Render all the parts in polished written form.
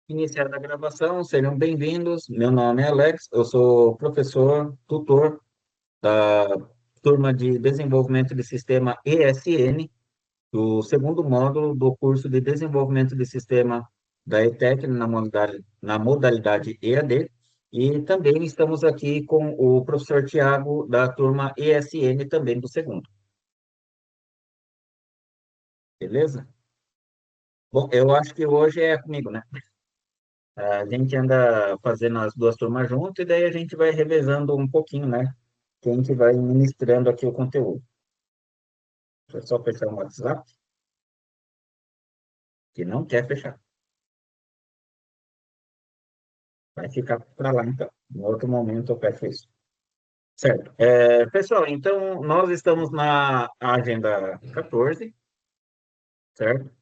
Iniciada a gravação, sejam bem-vindos. Meu nome é Alex, eu sou professor, tutor da turma de Desenvolvimento de Sistema ESN, do segundo módulo do curso de Desenvolvimento de Sistema da ETEC na modalidade EAD. E também estamos aqui com o professor Tiago, da turma ESN, também do segundo. Beleza? Bom, eu acho que hoje é comigo, né? A gente anda fazendo as duas turmas junto e daí a gente vai revezando um pouquinho, né? Quem que vai ministrando aqui o conteúdo. Deixa eu só fechar o WhatsApp, que não quer fechar. Vai ficar para lá, então. Em outro momento eu peço isso. Certo. Pessoal, então nós estamos na agenda 14, certo?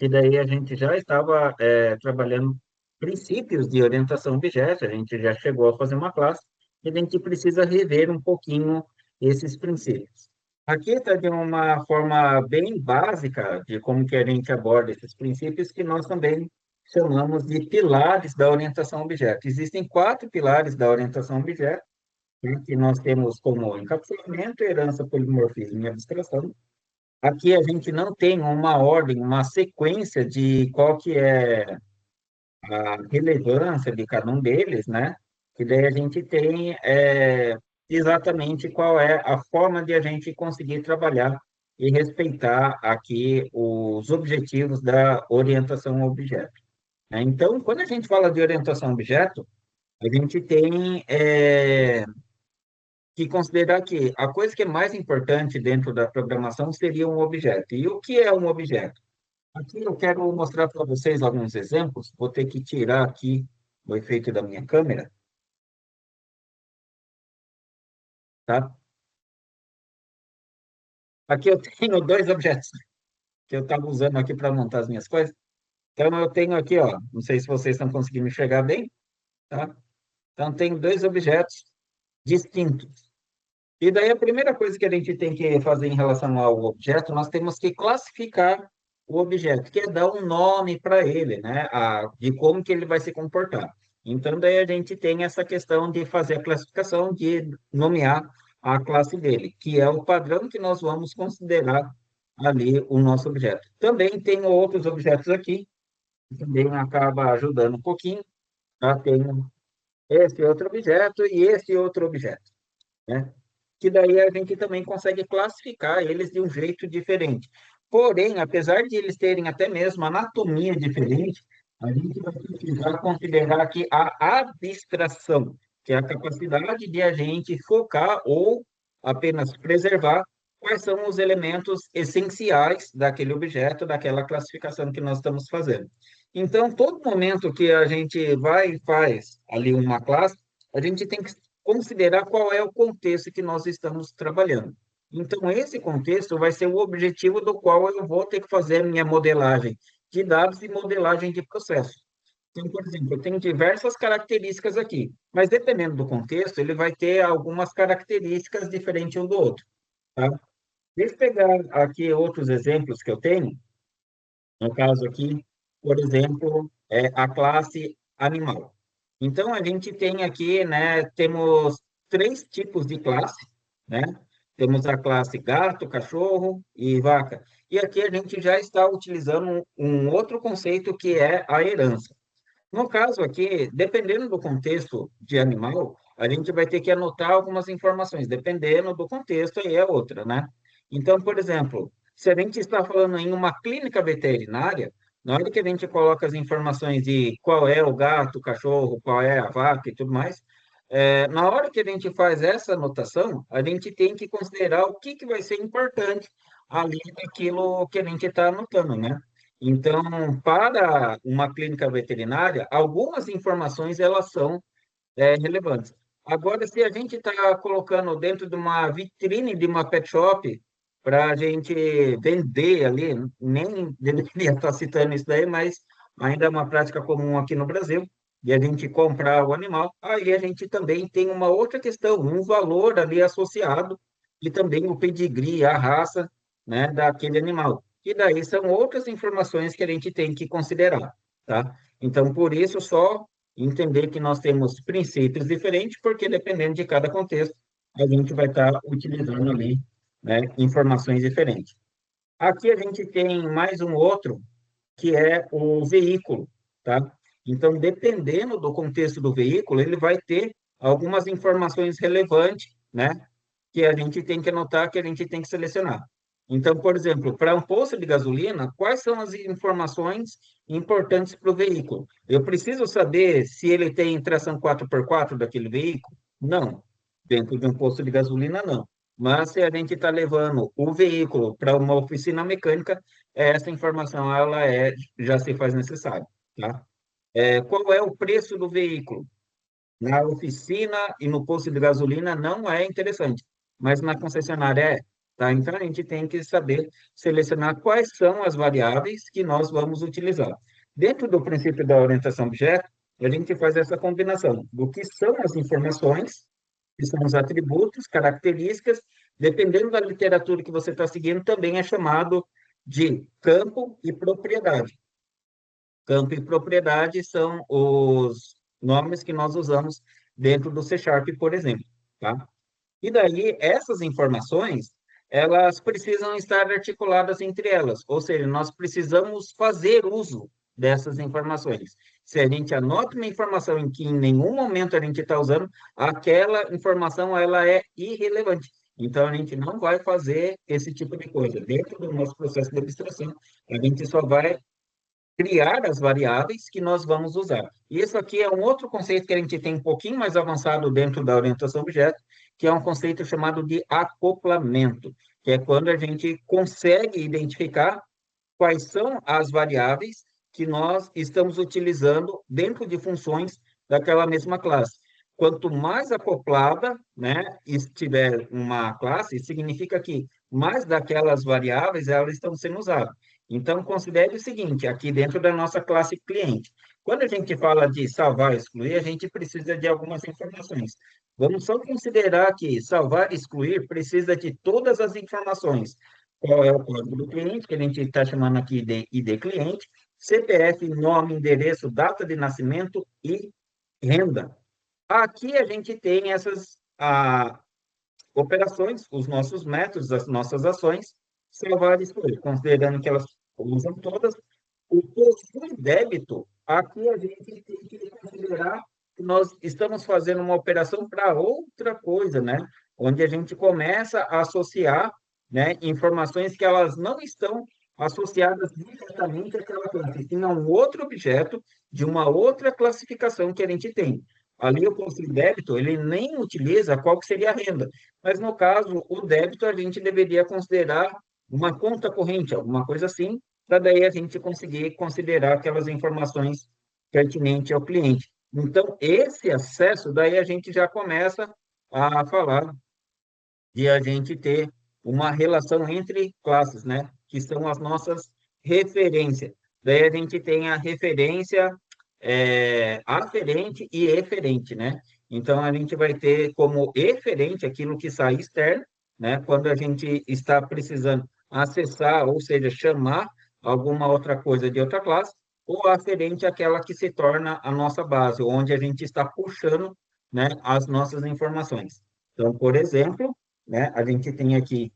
E daí a gente já estava trabalhando princípios de orientação a objeto, a gente já chegou a fazer uma classe, e a gente precisa rever um pouquinho esses princípios. Aqui está de uma forma bem básica de como que a gente aborda esses princípios, que nós também chamamos de pilares da orientação a objeto. Existem quatro pilares da orientação a objeto, né, que nós temos como encapsulamento, herança, polimorfismo e abstração. Aqui a gente não tem uma ordem, uma sequência de qual que é a relevância de cada um deles, né? Que daí a gente tem exatamente qual é a forma de a gente conseguir trabalhar e respeitar aqui os objetivos da orientação ao objeto, né? Então, quando a gente fala de orientação ao objeto, a gente tem que considerar que a coisa que é mais importante dentro da programação seria um objeto. E o que é um objeto? Aqui eu quero mostrar para vocês alguns exemplos. Vou ter que tirar aqui o efeito da minha câmera, tá? Aqui eu tenho dois objetos que eu estava usando aqui para montar as minhas coisas. Então eu tenho aqui, ó, não sei se vocês estão conseguindo enxergar bem, tá? Então tenho dois objetos distintos. E daí a primeira coisa que a gente tem que fazer em relação ao objeto, nós temos que classificar o objeto, que é dar um nome para ele, né? De como que ele vai se comportar. Então, daí a gente tem essa questão de fazer a classificação, de nomear a classe dele, que é o padrão que nós vamos considerar ali o nosso objeto. Também tem outros objetos aqui, que também acaba ajudando um pouquinho, tá? Tenho esse outro objeto e esse outro objeto, né? Que daí a gente também consegue classificar eles de um jeito diferente. Porém, apesar de eles terem até mesmo anatomia diferente, a gente vai precisar considerar aqui a abstração, que é a capacidade de a gente focar ou apenas preservar quais são os elementos essenciais daquele objeto, daquela classificação que nós estamos fazendo. Então, todo momento que a gente vai e faz ali uma classe, a gente tem que considerar qual é o contexto que nós estamos trabalhando. Então, esse contexto vai ser o objetivo do qual eu vou ter que fazer minha modelagem de dados e modelagem de processo. Então, por exemplo, eu tenho diversas características aqui, mas dependendo do contexto, ele vai ter algumas características diferentes um do outro, tá? Deixa eu pegar aqui outros exemplos que eu tenho. No caso aqui, por exemplo, a classe animal. Então, a gente tem aqui, né, temos três tipos de classe, né? Temos a classe gato, cachorro e vaca. E aqui a gente já está utilizando um outro conceito que é a herança. No caso aqui, dependendo do contexto de animal, a gente vai ter que anotar algumas informações, dependendo do contexto, aí é outra, né? Então, por exemplo, se a gente está falando em uma clínica veterinária, na hora que a gente coloca as informações de qual é o gato, o cachorro, qual é a vaca e tudo mais, na hora que a gente faz essa anotação, a gente tem que considerar o que vai ser importante ali daquilo que a gente está anotando, né? Então, para uma clínica veterinária, algumas informações elas são relevantes. Agora, se a gente está colocando dentro de uma vitrine de uma pet shop para a gente vender ali, nem deveria estar citando isso daí, mas ainda é uma prática comum aqui no Brasil, de a gente comprar o animal, aí a gente também tem uma outra questão, um valor ali associado, e também o pedigree, a raça, né, daquele animal. E daí são outras informações que a gente tem que considerar, tá? Então, por isso, só entender que nós temos princípios diferentes, porque dependendo de cada contexto, a gente vai estar utilizando ali, né, informações diferentes. Aqui a gente tem mais um outro, que é o veículo, tá? Então, dependendo do contexto do veículo, ele vai ter algumas informações relevantes, né? Que a gente tem que anotar, que a gente tem que selecionar. Então, por exemplo, para um posto de gasolina, quais são as informações importantes para o veículo? Eu preciso saber se ele tem tração 4x4 daquele veículo? Não. Dentro de um posto de gasolina, não. Mas se a gente está levando o veículo para uma oficina mecânica, essa informação já se faz necessária, tá? Qual é o preço do veículo? Na oficina e no posto de gasolina não é interessante, mas na concessionária é, tá? Então a gente tem que saber selecionar quais são as variáveis que nós vamos utilizar. Dentro do princípio da orientação objeto, a gente faz essa combinação do que são as informações, que são os atributos, características, dependendo da literatura que você está seguindo, também é chamado de campo e propriedade. Campo e propriedade são os nomes que nós usamos dentro do C Sharp, por exemplo, tá? E daí, essas informações, elas precisam estar articuladas entre elas, ou seja, nós precisamos fazer uso dessas informações. Se a gente anota uma informação em que em nenhum momento a gente está usando, aquela informação ela é irrelevante. Então, a gente não vai fazer esse tipo de coisa. Dentro do nosso processo de abstração, a gente só vai criar as variáveis que nós vamos usar. E isso aqui é um outro conceito que a gente tem um pouquinho mais avançado dentro da orientação objeto, que é um conceito chamado de acoplamento, que é quando a gente consegue identificar quais são as variáveis que nós estamos utilizando dentro de funções daquela mesma classe. Quanto mais acoplada, né, estiver uma classe, significa que mais daquelas variáveis elas estão sendo usadas. Então, considere o seguinte, aqui dentro da nossa classe cliente, quando a gente fala de salvar e excluir, a gente precisa de algumas informações. Vamos só considerar que salvar e excluir precisa de todas as informações. Qual é o código do cliente, que a gente está chamando aqui de ID cliente, CPF, nome, endereço, data de nascimento e renda. Aqui a gente tem essas operações, os nossos métodos, as nossas ações, salvar e excluir, considerando que elas usam todas. O possui débito, aqui a gente tem que considerar que nós estamos fazendo uma operação para outra coisa, né? Onde a gente começa a associar, né, informações que elas não estão associadas diretamente àquela classe, e sim a um outro objeto de uma outra classificação que a gente tem. Ali o possui débito, ele nem utiliza qual que seria a renda, mas no caso, o débito a gente deveria considerar uma conta corrente, alguma coisa assim, para daí a gente conseguir considerar aquelas informações pertinentes ao cliente. Então, esse acesso, daí a gente já começa a falar de a gente ter uma relação entre classes, né? Que são as nossas referências. Daí a gente tem a referência aferente e eferente, né? Então, a gente vai ter como eferente aquilo que sai externo, né? Quando a gente está precisando acessar, ou seja, chamar alguma outra coisa de outra classe, ou aferente àquela que se torna a nossa base, onde a gente está puxando, né, as nossas informações. Então, por exemplo, né, a gente tem aqui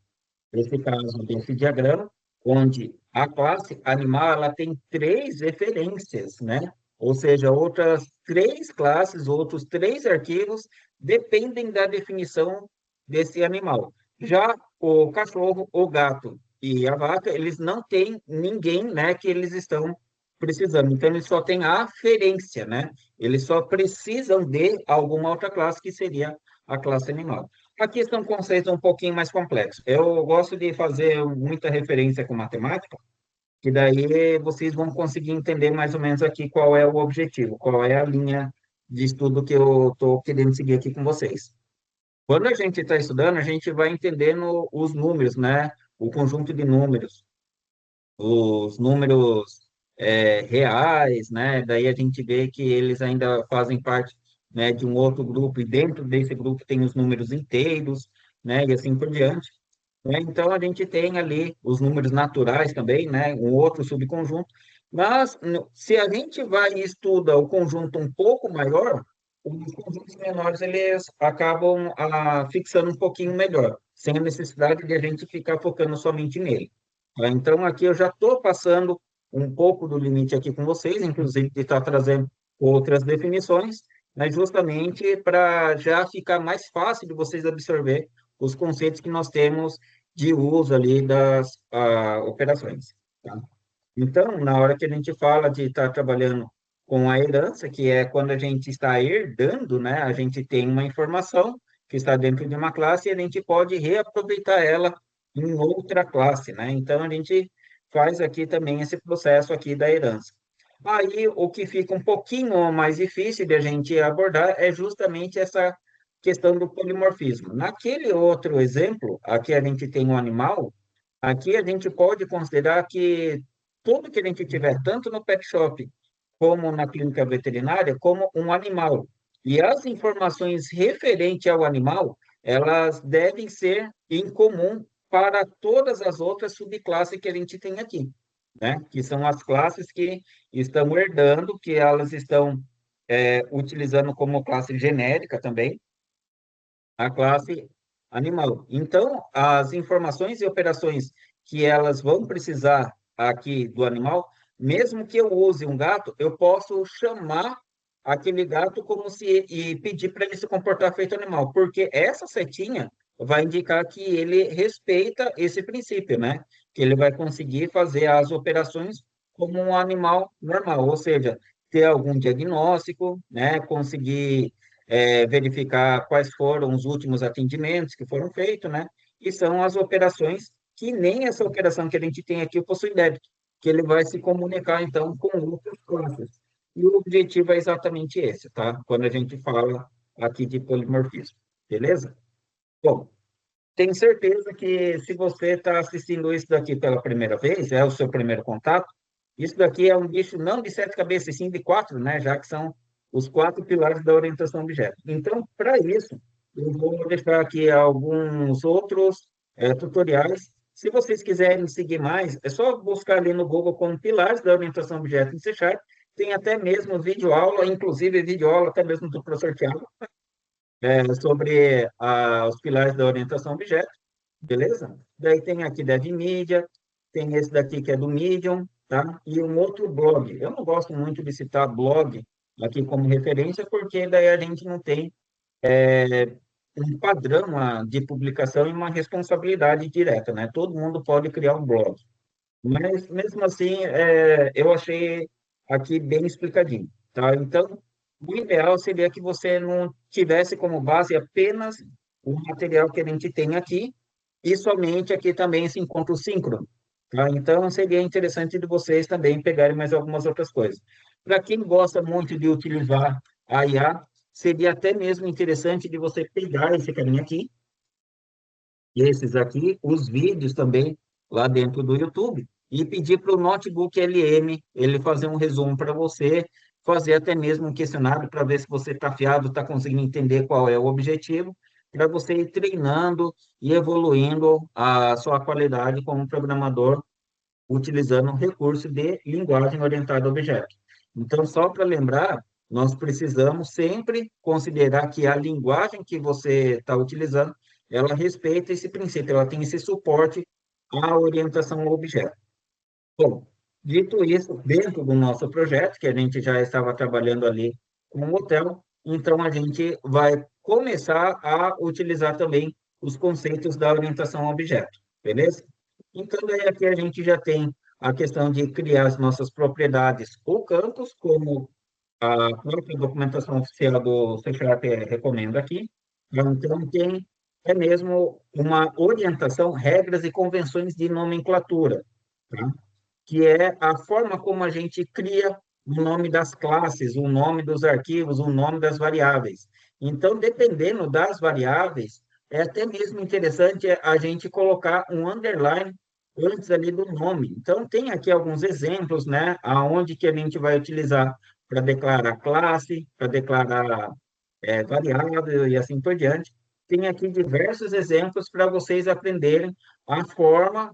esse caso desse diagrama, onde a classe animal ela tem três referências, né? Ou seja, outras três classes, outros três arquivos dependem da definição desse animal. Já o cachorro, o gato e a vaca, eles não têm ninguém, né, que eles estão precisando. Então, eles só têm a aferência, né? Eles só precisam de alguma outra classe, que seria a classe animal. Aqui são conceitos um pouquinho mais complexos. Eu gosto de fazer muita referência com matemática, que daí vocês vão conseguir entender mais ou menos aqui qual é o objetivo, qual é a linha de estudo que eu estou querendo seguir aqui com vocês. Quando a gente está estudando, a gente vai entendendo os números, né? O conjunto de números, os números reais, né? Daí a gente vê que eles ainda fazem parte, né, de um outro grupo, e dentro desse grupo tem os números inteiros, né? E assim por diante, né? Então a gente tem ali os números naturais também, né? Um outro subconjunto. Mas se a gente vai e estuda o conjunto um pouco maior, os conjuntos menores eles acabam fixando um pouquinho melhor, sem a necessidade de a gente ficar focando somente nele. Tá? Então, aqui eu já estou passando um pouco do limite aqui com vocês, inclusive de estar trazendo outras definições, mas justamente para já ficar mais fácil de vocês absorver os conceitos que nós temos de uso ali das operações. Tá? Então, na hora que a gente fala de estar trabalhando com a herança, que é quando a gente está herdando, né? A gente tem uma informação que está dentro de uma classe e a gente pode reaproveitar ela em outra classe, né? Então, a gente faz aqui também esse processo aqui da herança. Aí, o que fica um pouquinho mais difícil de a gente abordar é justamente essa questão do polimorfismo. Naquele outro exemplo, aqui a gente tem um animal, aqui a gente pode considerar que tudo que a gente tiver, tanto no pet shop como na clínica veterinária, como um animal. E as informações referentes ao animal, elas devem ser em comum para todas as outras subclasses que a gente tem aqui, né? Que são as classes que estão herdando, que elas estão utilizando como classe genérica também, a classe animal. Então, as informações e operações que elas vão precisar aqui do animal, mesmo que eu use um gato, eu posso chamar aquele gato como se e pedir para ele se comportar feito animal, porque essa setinha vai indicar que ele respeita esse princípio, né? Que ele vai conseguir fazer as operações como um animal normal, ou seja, ter algum diagnóstico, né? Conseguir verificar quais foram os últimos atendimentos que foram feitos, né? E são as operações que nem essa operação que a gente tem aqui, o possui débito, que ele vai se comunicar, então, com outras classes. E o objetivo é exatamente esse, tá? Quando a gente fala aqui de polimorfismo, beleza? Bom, tenho certeza que se você está assistindo isso daqui pela primeira vez, é o seu primeiro contato, isso daqui é um bicho não de sete cabeças, sim de quatro, né? Já que são os quatro pilares da orientação a objeto. Então, para isso, eu vou deixar aqui alguns outros tutoriais. Se vocês quiserem seguir mais, é só buscar ali no Google como pilares da orientação a objeto em C Sharp. Tem até mesmo vídeo aula, inclusive vídeo aula até mesmo do professor Tiago, sobre os pilares da orientação a objeto, beleza? Daí tem aqui DevMedia, tem esse daqui que é do Medium, tá? E um outro blog. Eu não gosto muito de citar blog aqui como referência, porque daí a gente não tem um padrão de publicação e uma responsabilidade direta, né? Todo mundo pode criar um blog. Mas, mesmo assim, eu achei aqui bem explicadinho, tá? Então, o ideal seria que você não tivesse como base apenas o material que a gente tem aqui, e somente aqui também se encontra o síncrono, tá? Então, seria interessante de vocês também pegarem mais algumas outras coisas. Para quem gosta muito de utilizar a IA, seria até mesmo interessante de você pegar esse caminho aqui, esses aqui, os vídeos também lá dentro do YouTube, e pedir para o Notebook LM ele fazer um resumo para você, fazer até mesmo um questionário para ver se você está afiado, está conseguindo entender qual é o objetivo, para você ir treinando e evoluindo a sua qualidade como programador, utilizando o recurso de linguagem orientada a objeto. Então, só para lembrar, nós precisamos sempre considerar que a linguagem que você está utilizando, ela respeita esse princípio, ela tem esse suporte à orientação ao objeto. Bom, dito isso, dentro do nosso projeto, que a gente já estava trabalhando ali com o hotel, então a gente vai começar a utilizar também os conceitos da orientação ao objeto, beleza? Então, daí aqui a gente já tem a questão de criar as nossas propriedades ou campos, como a própria documentação oficial do C# recomenda aqui. Então, tem mesmo uma orientação, regras e convenções de nomenclatura, tá? Que é a forma como a gente cria o nome das classes, o nome dos arquivos, o nome das variáveis. Então, dependendo das variáveis, é até mesmo interessante a gente colocar um underline antes ali do nome. Então, tem aqui alguns exemplos, né, aonde que a gente vai utilizar para declarar classe, para declarar variável e assim por diante. Tem aqui diversos exemplos para vocês aprenderem a forma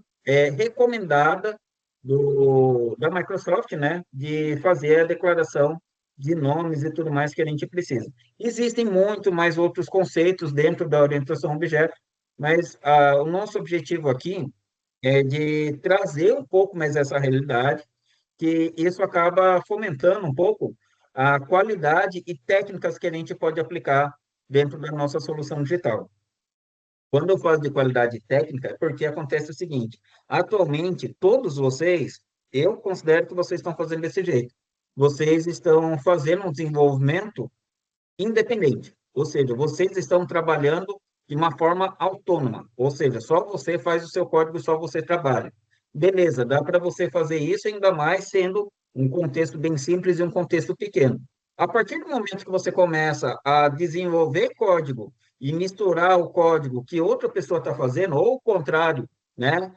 recomendada da Microsoft, né, de fazer a declaração de nomes e tudo mais que a gente precisa. Existem muito mais outros conceitos dentro da orientação a objeto, mas o nosso objetivo aqui é de trazer um pouco mais essa realidade, que isso acaba fomentando um pouco a qualidade e técnicas que a gente pode aplicar dentro da nossa solução digital. Quando eu falo de qualidade técnica, é porque acontece o seguinte: atualmente, todos vocês, eu considero que vocês estão fazendo desse jeito. Vocês estão fazendo um desenvolvimento independente, ou seja, vocês estão trabalhando de uma forma autônoma, ou seja, só você faz o seu código, só você trabalha. Beleza, dá para você fazer isso, ainda mais sendo um contexto bem simples e um contexto pequeno. A partir do momento que você começa a desenvolver código e misturar o código que outra pessoa está fazendo, ou o contrário, né?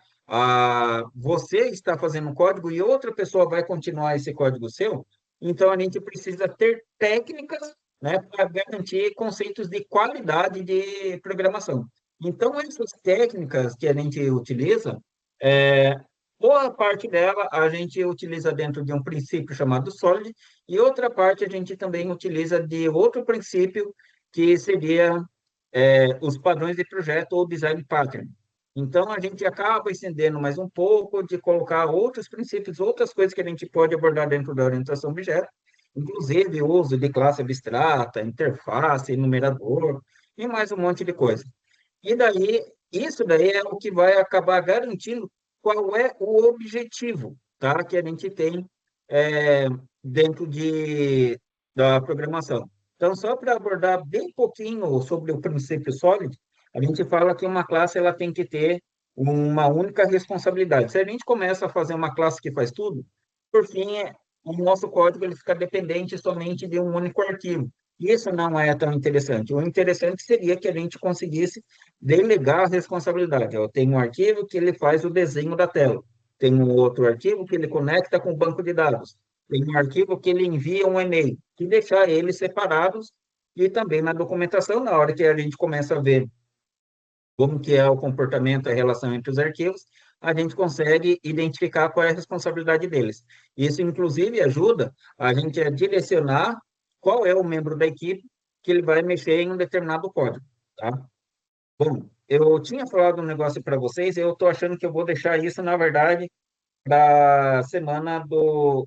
Você está fazendo um código e outra pessoa vai continuar esse código seu, então a gente precisa ter técnicas, né, para garantir conceitos de qualidade de programação. Então, essas técnicas que a gente utiliza, é, boa parte dela a gente utiliza dentro de um princípio chamado Solid, e outra parte a gente também utiliza de outro princípio, que seria os padrões de projeto ou design pattern. Então, a gente acaba estendendo mais um pouco de colocar outros princípios, outras coisas que a gente pode abordar dentro da orientação a objeto, inclusive o uso de classe abstrata, interface, enumerador e mais um monte de coisa. E daí, isso daí é o que vai acabar garantindo qual é o objetivo, tá? Que a gente tem é, dentro da programação. Então, só para abordar bem pouquinho sobre o princípio sólido, a gente fala que uma classe ela tem que ter uma única responsabilidade. Se a gente começa a fazer uma classe que faz tudo, por fim, o nosso código ele fica dependente somente de um único arquivo. Isso não é tão interessante. O interessante seria que a gente conseguisse delegar a responsabilidade. Eu tenho um arquivo que ele faz o desenho da tela. Tem um outro arquivo que ele conecta com o banco de dados. Tem um arquivo que ele envia um e-mail. E deixar eles separados e também na documentação, na hora que a gente começa a ver como que é o comportamento, a relação entre os arquivos, a gente consegue identificar qual é a responsabilidade deles. Isso, inclusive, ajuda a gente a direcionar qual é o membro da equipe que ele vai mexer em um determinado código, tá? Bom, eu tinha falado um negócio para vocês, eu estou achando que eu vou deixar isso, na verdade, da semana do...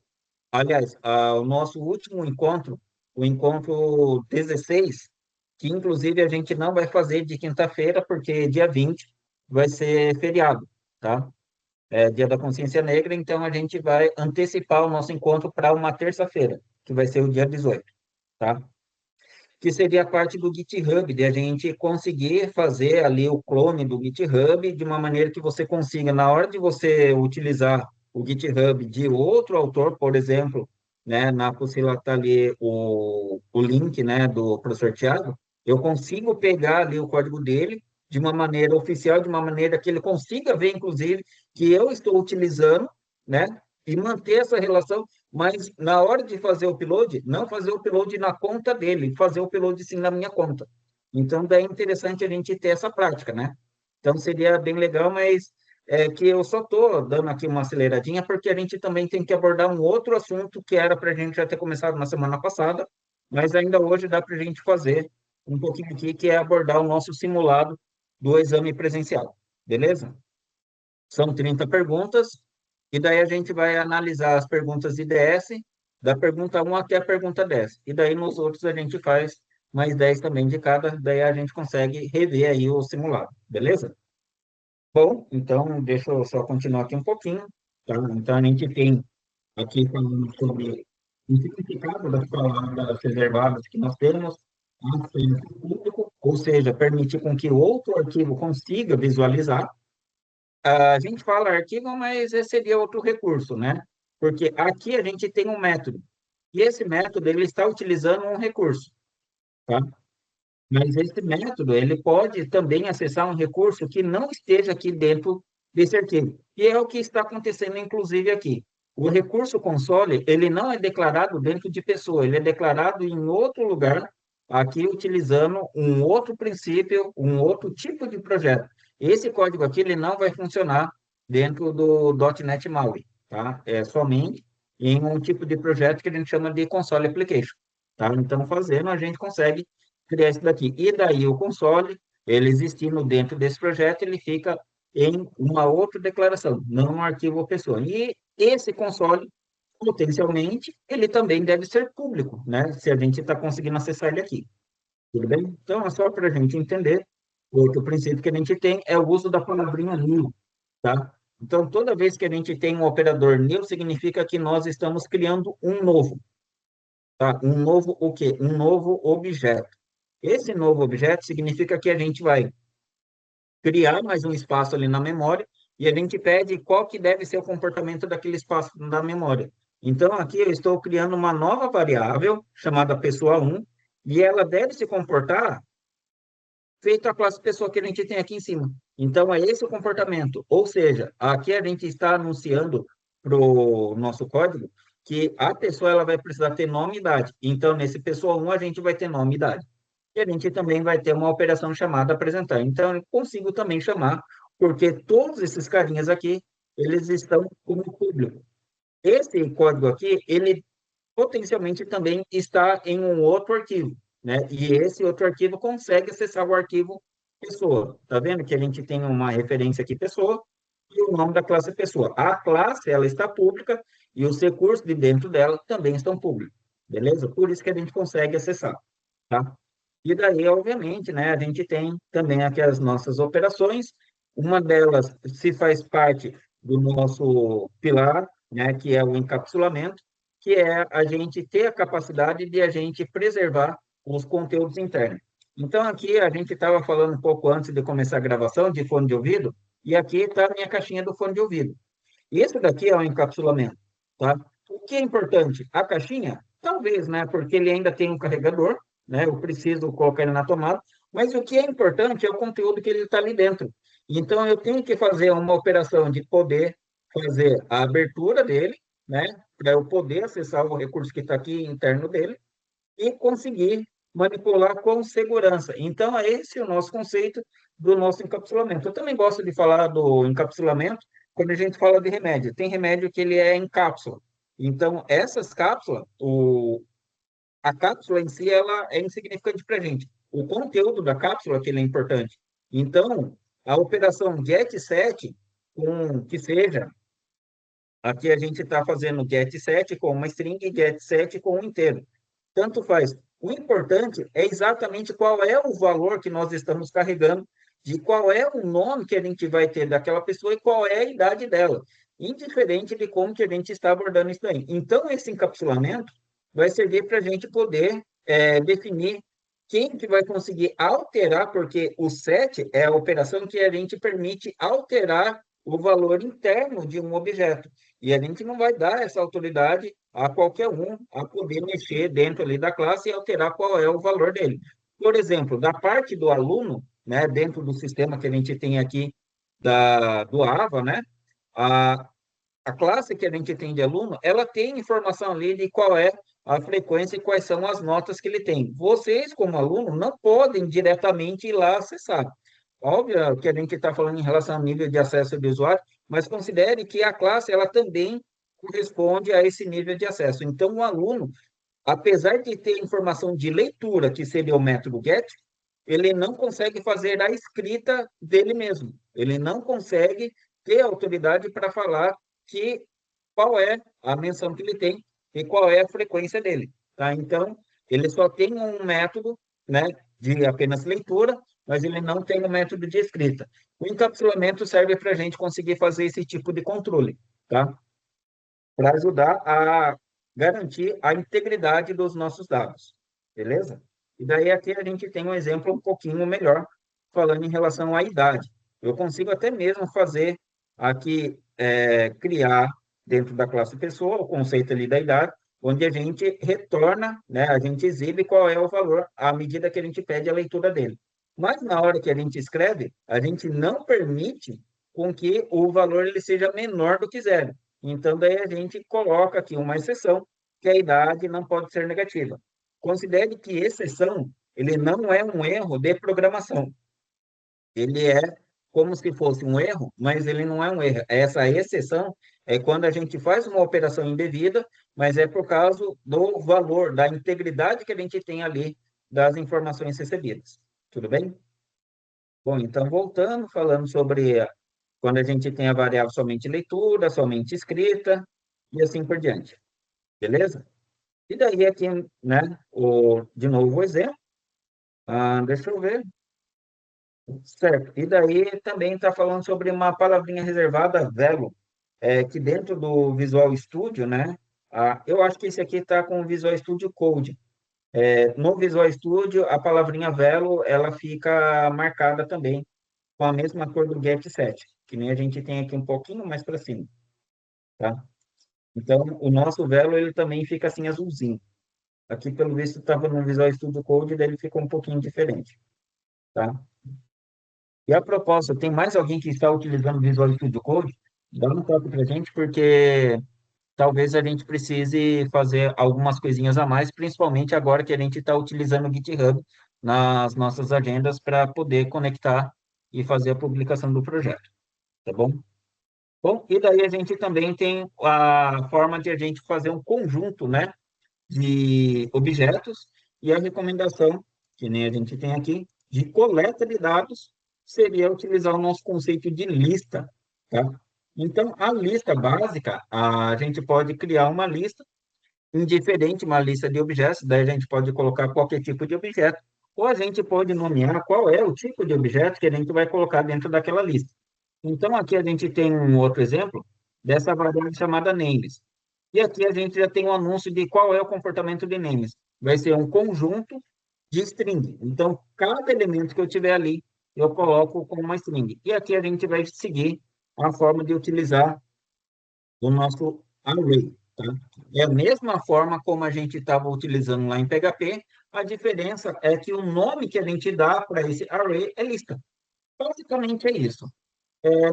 Aliás, o nosso último encontro, o encontro 16, que inclusive a gente não vai fazer de quinta-feira, porque dia 20 vai ser feriado, tá? É Dia da Consciência Negra, então a gente vai antecipar o nosso encontro para uma terça-feira, que vai ser o dia 18, tá? Que seria a parte do GitHub, de a gente conseguir fazer ali o clone do GitHub de uma maneira que você consiga, na hora de você utilizar o GitHub de outro autor, por exemplo, né, na apostila está ali o link, né, do professor Tiago, eu consigo pegar ali o código dele de uma maneira oficial, de uma maneira que ele consiga ver, inclusive, que eu estou utilizando, né, e manter essa relação, mas na hora de fazer o upload, não fazer o upload na conta dele, fazer o upload sim na minha conta. Então, daí é interessante a gente ter essa prática, né? Então, seria bem legal, mas é que eu só estou dando aqui uma aceleradinha, porque a gente também tem que abordar um outro assunto que era para a gente já ter começado na semana passada, mas ainda hoje dá para a gente fazer um pouquinho aqui, que é abordar o nosso simulado do exame presencial. Beleza? São 30 perguntas, e daí a gente vai analisar as perguntas de DS, da pergunta 1 até a pergunta 10. E daí nos outros a gente faz mais 10 também de cada, daí a gente consegue rever aí o simulado, beleza? Bom, então deixa eu só continuar aqui um pouquinho, tá? Então a gente tem aqui falando sobre o significado das palavras reservadas que nós temos a senso público, ou seja, permitir com que outro arquivo consiga visualizar. A gente fala arquivo, mas esse seria outro recurso, né? Porque aqui a gente tem um método, e esse método ele está utilizando um recurso, tá? Mas esse método ele pode também acessar um recurso que não esteja aqui dentro desse arquivo, e é o que está acontecendo, inclusive, aqui. O recurso console, ele não é declarado dentro de pessoa, ele é declarado em outro lugar, aqui utilizando um outro princípio, um outro tipo de projeto. Esse código aqui, ele não vai funcionar dentro do .NET MAUI, tá? É somente em um tipo de projeto que a gente chama de console application, tá? Então, fazendo, a gente consegue criar isso daqui. E daí o console, ele existindo dentro desse projeto, ele fica em uma outra declaração, não um arquivo pessoa. E esse console, potencialmente, ele também deve ser público, né? Se a gente está conseguindo acessar ele aqui. Tudo bem? Então, é só para a gente entender, outro princípio que a gente tem é o uso da palavrinha new, tá? Então, toda vez que a gente tem um operador new, significa que nós estamos criando um novo, tá? Um novo o quê? Um novo objeto. Esse novo objeto significa que a gente vai criar mais um espaço ali na memória e a gente pede qual que deve ser o comportamento daquele espaço da memória. Então, aqui eu estou criando uma nova variável chamada pessoa 1 e ela deve se comportar feito a classe pessoa que a gente tem aqui em cima. Então, é esse o comportamento. Ou seja, aqui a gente está anunciando para o nosso código que a pessoa ela vai precisar ter nome e idade. Então, nesse pessoa 1, a gente vai ter nome e idade. E a gente também vai ter uma operação chamada apresentar. Então, eu consigo também chamar, porque todos esses carinhas aqui, eles estão como público. Esse código aqui, ele potencialmente também está em um outro arquivo, né? E esse outro arquivo consegue acessar o arquivo pessoa. Tá vendo que a gente tem uma referência aqui pessoa e o nome da classe é pessoa. A classe, ela está pública e os recursos de dentro dela também estão públicos, beleza? Por isso que a gente consegue acessar, tá? E daí, obviamente, né, a gente tem também aqui as nossas operações. Uma delas se faz parte do nosso pilar, né, que é o encapsulamento, que é a gente ter a capacidade de a gente preservar os conteúdos internos. Então, aqui a gente estava falando um pouco antes de começar a gravação de fone de ouvido, e aqui está a minha caixinha do fone de ouvido. E esse daqui é o encapsulamento, tá? O que é importante? A caixinha, talvez, né? Porque ele ainda tem um carregador, né? Eu preciso colocar ele na tomada, mas o que é importante é o conteúdo que ele está ali dentro. Então, eu tenho que fazer uma operação de poder fazer a abertura dele, né? Para eu poder acessar o recurso que está aqui interno dele e conseguir manipular com segurança. Então, é esse o nosso conceito do nosso encapsulamento. Eu também gosto de falar do encapsulamento quando a gente fala de remédio. Tem remédio que ele é em cápsula. Então, essas cápsulas, a cápsula em si, ela é insignificante para a gente. O conteúdo da cápsula que ele é importante. Então, a operação get7, que seja, aqui a gente está fazendo get7 com uma string e get7 com um inteiro. Tanto faz. O importante é exatamente qual é o valor que nós estamos carregando, de qual é o nome que a gente vai ter daquela pessoa e qual é a idade dela, indiferente de como que a gente está abordando isso aí. Então, esse encapsulamento vai servir para a gente poder definir quem que vai conseguir alterar, porque o set é a operação que a gente permite alterar o valor interno de um objeto. E a gente não vai dar essa autoridade a qualquer um a poder mexer dentro ali da classe e alterar qual é o valor dele. Por exemplo, da parte do aluno, né, dentro do sistema que a gente tem aqui do AVA, né, a, a classe que a gente tem de aluno, ela tem informação ali de qual é a frequência e quais são as notas que ele tem. Vocês, como aluno, não podem diretamente ir lá acessar. Óbvio que a gente está falando em relação ao nível de acesso do usuário, mas considere que a classe ela também corresponde a esse nível de acesso. Então, o aluno, apesar de ter informação de leitura, que seria o método GET, ele não consegue fazer a escrita dele mesmo. Ele não consegue ter autoridade para falar que qual é a menção que ele tem e qual é a frequência dele, tá? Então, ele só tem um método, né, de apenas leitura, mas ele não tem um método de escrita. O encapsulamento serve para a gente conseguir fazer esse tipo de controle, tá? Para ajudar a garantir a integridade dos nossos dados, beleza? E daí aqui a gente tem um exemplo um pouquinho melhor, falando em relação à idade. Eu consigo até mesmo fazer aqui, criar dentro da classe pessoa o conceito ali da idade, onde a gente retorna, né, a gente exibe qual é o valor à medida que a gente pede a leitura dele. Mas na hora que a gente escreve, a gente não permite com que o valor ele seja menor do que zero. Então, daí a gente coloca aqui uma exceção, que a idade não pode ser negativa. Considere que exceção, ele não é um erro de programação. Ele é como se fosse um erro, mas ele não é um erro. Essa exceção é quando a gente faz uma operação indevida, mas é por causa do valor, da integridade que a gente tem ali das informações recebidas. Tudo bem? Bom, então voltando, falando sobre quando a gente tem a variável somente leitura, somente escrita e assim por diante. Beleza? E daí aqui, né, de novo o exemplo. Deixa eu ver. Certo. E daí também está falando sobre uma palavrinha reservada, Velo, que dentro do Visual Studio, né? Eu acho que esse aqui está com o Visual Studio Code. No Visual Studio, a palavrinha Velo, ela fica marcada também com a mesma cor do Get Set, que nem a gente tem aqui um pouquinho mais para cima, tá? Então, o nosso Velo, ele também fica assim azulzinho. Aqui, pelo visto, estava no Visual Studio Code, daí ele ficou um pouquinho diferente, tá? E a propósito, tem mais alguém que está utilizando o Visual Studio Code? Dá um toque para a gente, porque talvez a gente precise fazer algumas coisinhas a mais, principalmente agora que a gente está utilizando o GitHub nas nossas agendas para poder conectar e fazer a publicação do projeto, tá bom? Bom, e daí a gente também tem a forma de a gente fazer um conjunto, né, de objetos e a recomendação, que nem a gente tem aqui, de coleta de dados, seria utilizar o nosso conceito de lista, tá? Então, a lista básica, a gente pode criar uma lista indiferente, uma lista de objetos, daí a gente pode colocar qualquer tipo de objeto, ou a gente pode nomear qual é o tipo de objeto que a gente vai colocar dentro daquela lista. Então, aqui a gente tem um outro exemplo dessa variável chamada names. E aqui a gente já tem um anúncio de qual é o comportamento de names. Vai ser um conjunto de string. Então, cada elemento que eu tiver ali, eu coloco como uma string. E aqui a gente vai seguir a forma de utilizar o nosso array, tá? É a mesma forma como a gente estava utilizando lá em PHP, a diferença é que o nome que a gente dá para esse array é lista. Basicamente é isso.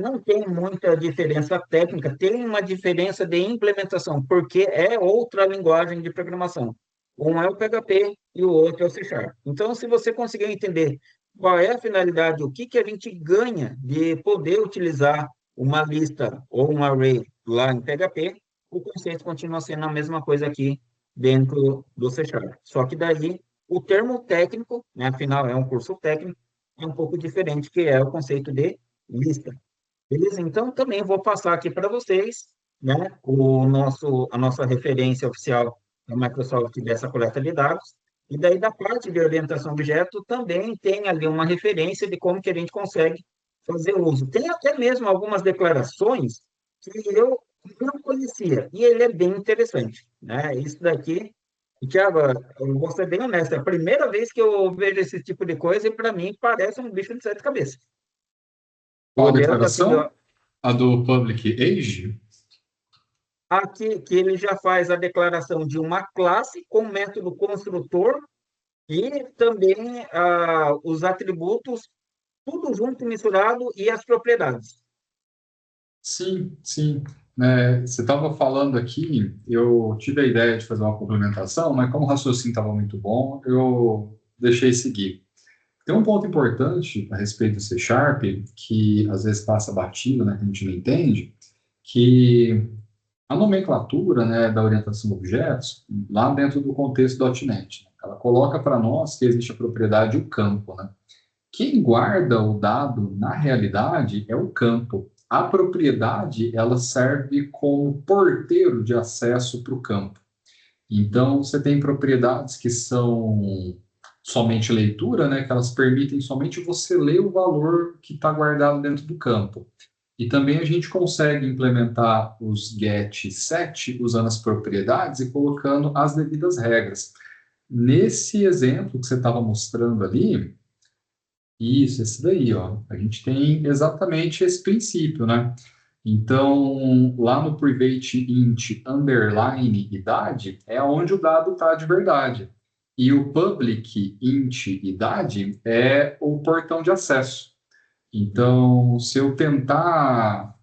Não tem muita diferença técnica, tem uma diferença de implementação, porque é outra linguagem de programação. Um é o PHP e o outro é o C Sharp. Então, se você conseguir entender qual é a finalidade, o que que a gente ganha de poder utilizar uma lista ou um array lá em PHP, o conceito continua sendo a mesma coisa aqui dentro do C Sharp. Só que daí o termo técnico, né, afinal é um curso técnico, é um pouco diferente, que é o conceito de lista. Beleza? Então, também vou passar aqui para vocês, né, a nossa referência oficial da Microsoft dessa coleta de dados. E daí, da parte de orientação a objeto, também tem ali uma referência de como que a gente consegue fazer uso. Tem até mesmo algumas declarações que eu não conhecia, e ele é bem interessante, né? Isso daqui, Tiago, eu vou ser bem honesto, é a primeira vez que eu vejo esse tipo de coisa e, para mim, parece um bicho de sete cabeças. Qual a Olhando assim, declaração? A do Public Age? aqui que ele já faz a declaração de uma classe com método construtor e também os atributos, tudo junto, misturado, e as propriedades. Sim, sim. Né, você estava falando aqui, eu tive a ideia de fazer uma complementação, mas como o raciocínio estava muito bom, eu deixei seguir. Tem um ponto importante a respeito do C Sharp, que às vezes passa batido, né, que a gente não entende, que a nomenclatura, né, da orientação a objetos, lá dentro do contexto .NET, né, ela coloca para nós que existe a propriedade e o campo, né? Quem guarda o dado, na realidade, é o campo. A propriedade, ela serve como porteiro de acesso para o campo. Então, você tem propriedades que são somente leitura, né, que elas permitem somente você ler o valor que está guardado dentro do campo. E também a gente consegue implementar os get set usando as propriedades e colocando as devidas regras. Nesse exemplo que você estava mostrando ali, isso, esse daí, ó. A gente tem exatamente esse princípio, né? Então, lá no private int underline idade é onde o dado está de verdade. E o public int idade é o portão de acesso. Então, se eu tentar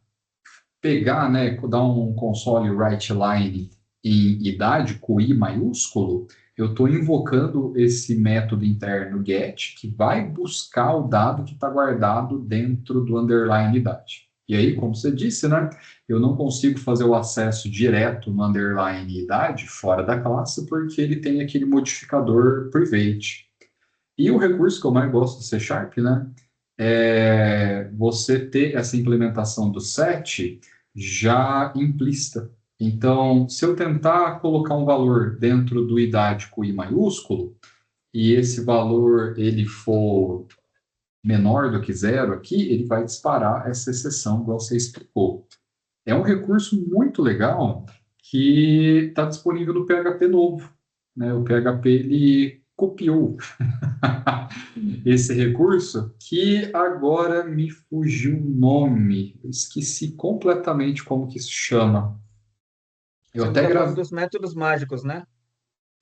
pegar, né, dar um console write line em idade com I maiúsculo, eu estou invocando esse método interno get, que vai buscar o dado que está guardado dentro do underline idade. E aí, como você disse, né, eu não consigo fazer o acesso direto no underline idade fora da classe, porque ele tem aquele modificador private. E o recurso que eu mais gosto do C Sharp, né, é você ter essa implementação do set já implícita. Então, se eu tentar colocar um valor dentro do idade com I maiúsculo, e esse valor ele for menor do que zero aqui, ele vai disparar essa exceção, igual você explicou. É um recurso muito legal que está disponível no PHP novo, né? O PHP ele copiou esse recurso que agora me fugiu o nome. Eu esqueci completamente como que se chama. Eu Você até está falando gravei. dos métodos mágicos, né?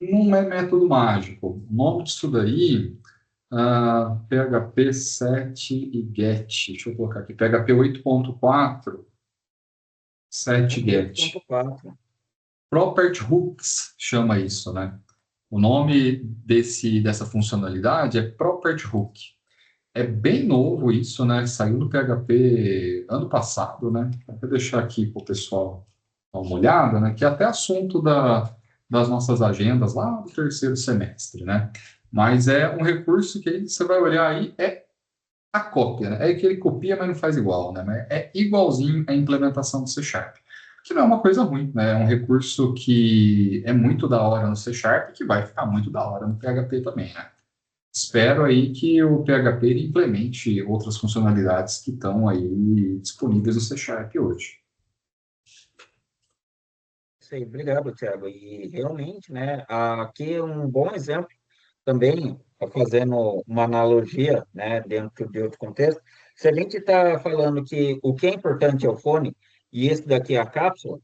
Não é método mágico. O nome disso daí, PHP 7 e GET. Deixa eu colocar aqui. PHP 8.4, 7 GET. 8.4. Property Hooks chama isso, né? O nome dessa funcionalidade é Property Hook. É bem novo isso, né? Saiu no PHP ano passado, né? Vou deixar aqui para o pessoal dar uma olhada, né? Que é até assunto das nossas agendas lá do terceiro semestre, né? Mas é um recurso que você vai olhar aí, é a cópia, né? É que ele copia, mas não faz igual, né? Mas é igualzinho à implementação do C Sharp. Que não é uma coisa ruim, né? É um recurso que é muito da hora no C Sharp, que vai ficar muito da hora no PHP também, né? Espero aí que o PHP ele implemente outras funcionalidades que estão aí disponíveis no C Sharp hoje. Sei, obrigado, Thiago. E realmente, né, aqui é um bom exemplo também, fazendo uma analogia, né, dentro de outro contexto. Se a gente está falando que o que é importante é o fone e esse daqui é a cápsula,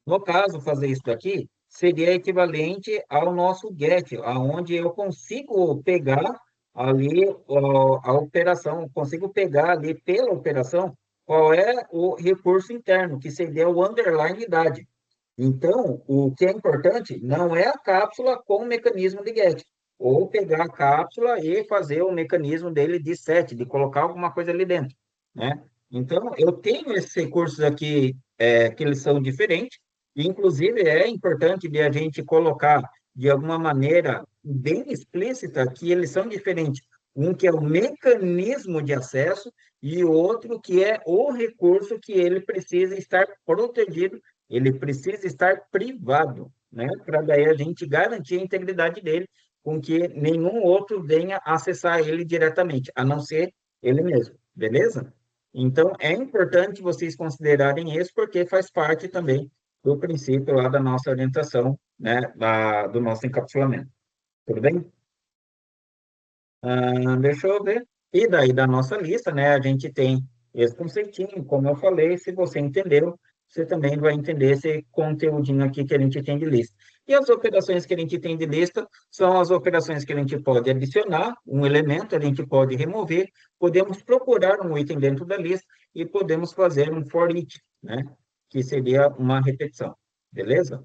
no caso, fazer isso daqui seria equivalente ao nosso get, aonde eu consigo pegar ali a operação, consigo pegar ali pela operação qual é o recurso interno, que seria o underline idade. Então, o que é importante não é a cápsula com o mecanismo de get, ou pegar a cápsula e fazer o mecanismo dele de set, de colocar alguma coisa ali dentro, né? Então, eu tenho esses recursos aqui, que eles são diferentes, e inclusive é importante de a gente colocar de alguma maneira bem explícita que eles são diferentes. Um que é o mecanismo de acesso e o outro que é o recurso que ele precisa estar protegido, ele precisa estar privado, né? Para daí a gente garantir a integridade dele, com que nenhum outro venha acessar ele diretamente, a não ser ele mesmo, beleza? Então, é importante vocês considerarem isso, porque faz parte também do princípio lá da nossa orientação, né, do nosso encapsulamento. Tudo bem? Deixa eu ver. E daí da nossa lista, né, a gente tem esse conceitinho, como eu falei, se você entendeu, você também vai entender esse conteúdinho aqui que a gente tem de lista. E as operações que a gente tem de lista são as operações que a gente pode adicionar um elemento, a gente pode remover, podemos procurar um item dentro da lista e podemos fazer um for each, né, que seria uma repetição. Beleza?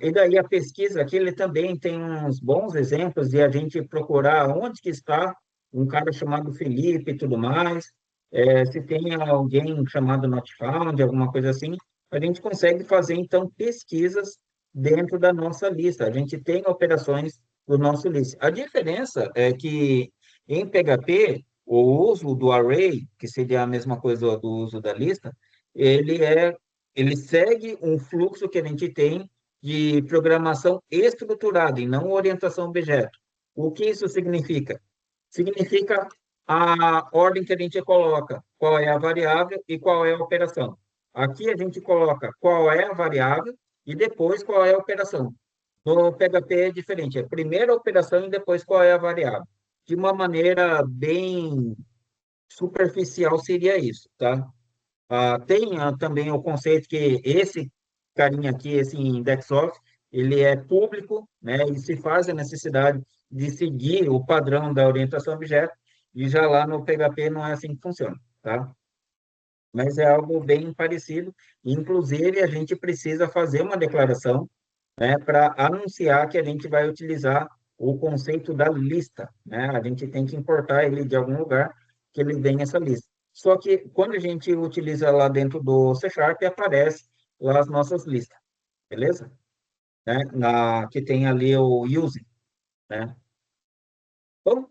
E daí a pesquisa aqui, ele também tem uns bons exemplos de a gente procurar onde que está um cara chamado Felipe e tudo mais. Se tem alguém chamado Notfound, alguma coisa assim, a gente consegue fazer, então, pesquisas dentro da nossa lista. A gente tem operações do nosso list. A diferença é que em PHP, o uso do array, que seria a mesma coisa do uso da lista, ele segue um fluxo que a gente tem de programação estruturada e não orientação a objeto. O que isso significa? Significa a ordem que a gente coloca, qual é a variável e qual é a operação. Aqui a gente coloca qual é a variável e depois qual é a operação. No PHP é diferente, é primeiro a operação e depois qual é a variável. De uma maneira bem superficial seria isso, tá? Tem também o conceito que esse carinha aqui, esse IndexOf, ele é público, né, e se faz a necessidade de seguir o padrão da orientação a objeto, e já lá no PHP não é assim que funciona, tá? Mas é algo bem parecido, inclusive a gente precisa fazer uma declaração, né, para anunciar que a gente vai utilizar o conceito da lista, né? A gente tem que importar ele de algum lugar que ele venha essa lista. só que quando a gente utiliza lá dentro do C Sharp, aparece lá as nossas listas, beleza? Né? Que tem ali o use, né? Bom,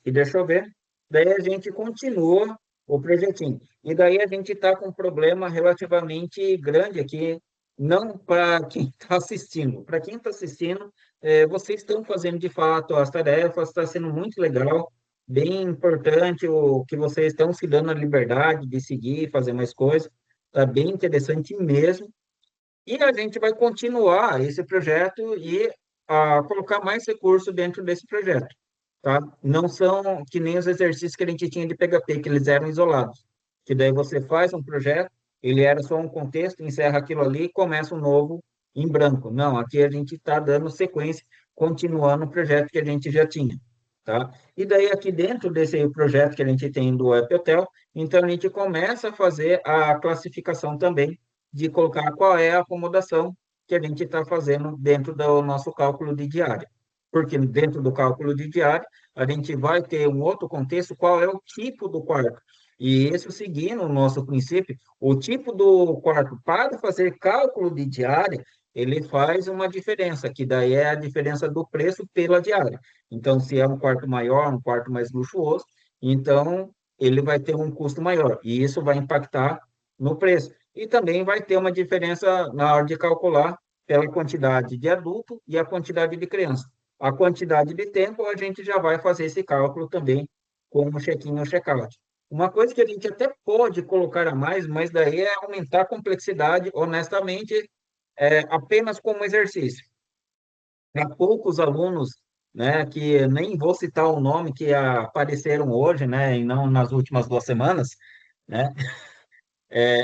e deixa eu ver. Daí a gente continua o projetinho. E daí a gente está com um problema relativamente grande aqui, não para quem está assistindo. Para quem está assistindo, vocês estão fazendo de fato as tarefas, está sendo muito legal, bem importante o que vocês estão se dando a liberdade de seguir, fazer mais coisas. Está bem interessante mesmo. E a gente vai continuar esse projeto e colocar mais recursos dentro desse projeto, tá? Não são que nem os exercícios que a gente tinha de PHP, que eles eram isolados. Que daí você faz um projeto, ele era só um contexto, encerra aquilo ali e começa um novo em branco. Não, aqui a gente está dando sequência, continuando o projeto que a gente já tinha, tá? E daí aqui dentro desse projeto que a gente tem do App Hotel, então a gente começa a fazer a classificação também de colocar qual é a acomodação que a gente está fazendo dentro do nosso cálculo de diária. Porque dentro do cálculo de diária, a gente vai ter um outro contexto, qual é o tipo do quarto. E isso seguindo o nosso princípio, o tipo do quarto para fazer cálculo de diária, ele faz uma diferença, que daí é a diferença do preço pela diária. Então, se é um quarto maior, um quarto mais luxuoso, então ele vai ter um custo maior, e isso vai impactar no preço. E também vai ter uma diferença na hora de calcular pela quantidade de adulto e a quantidade de criança. A quantidade de tempo, a gente já vai fazer esse cálculo também com o check-in ou check-out. Uma coisa que a gente até pode colocar a mais, mas daí é aumentar a complexidade, honestamente, apenas como exercício. Para poucos alunos, né, que nem vou citar o nome, que apareceram hoje, né, e não nas últimas 2 semanas, né,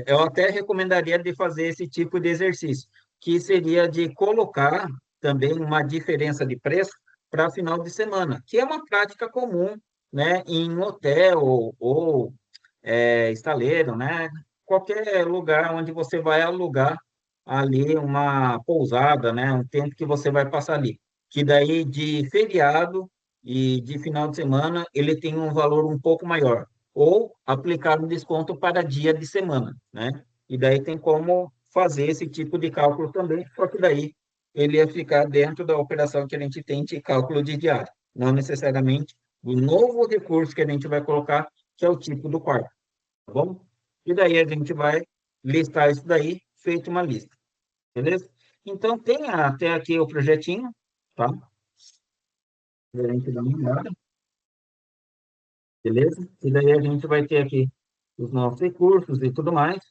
eu até recomendaria de fazer esse tipo de exercício, que seria de colocar também uma diferença de preço para final de semana, que é uma prática comum, né, em hotel ou estaleiro, né, qualquer lugar onde você vai alugar ali uma pousada, né, um tempo que você vai passar ali, que daí de feriado e de final de semana ele tem um valor um pouco maior ou aplicar um desconto para dia de semana, né? E daí tem como fazer esse tipo de cálculo também, só que daí ele ia ficar dentro da operação que a gente tem de cálculo de diário, não necessariamente o novo recurso que a gente vai colocar, que é o tipo do quarto, tá bom? E daí a gente vai listar isso daí, feito uma lista, beleza? Então tem até aqui o projetinho, tá? Pra gente dar uma olhada, beleza? E daí a gente vai ter aqui os nossos recursos e tudo mais,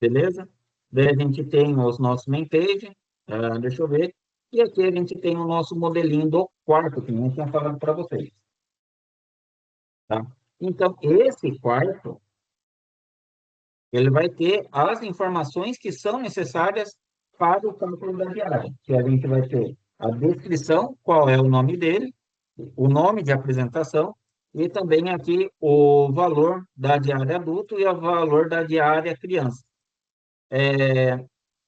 beleza? Daí a gente tem os nossos main page, deixa eu ver, e aqui a gente tem o nosso modelinho do quarto, que eu tinha falado para vocês, tá? Então, esse quarto, ele vai ter as informações que são necessárias para o cálculo da diária, que a gente vai ter a descrição, qual é o nome dele, o nome de apresentação, e também aqui o valor da diária adulto e o valor da diária criança.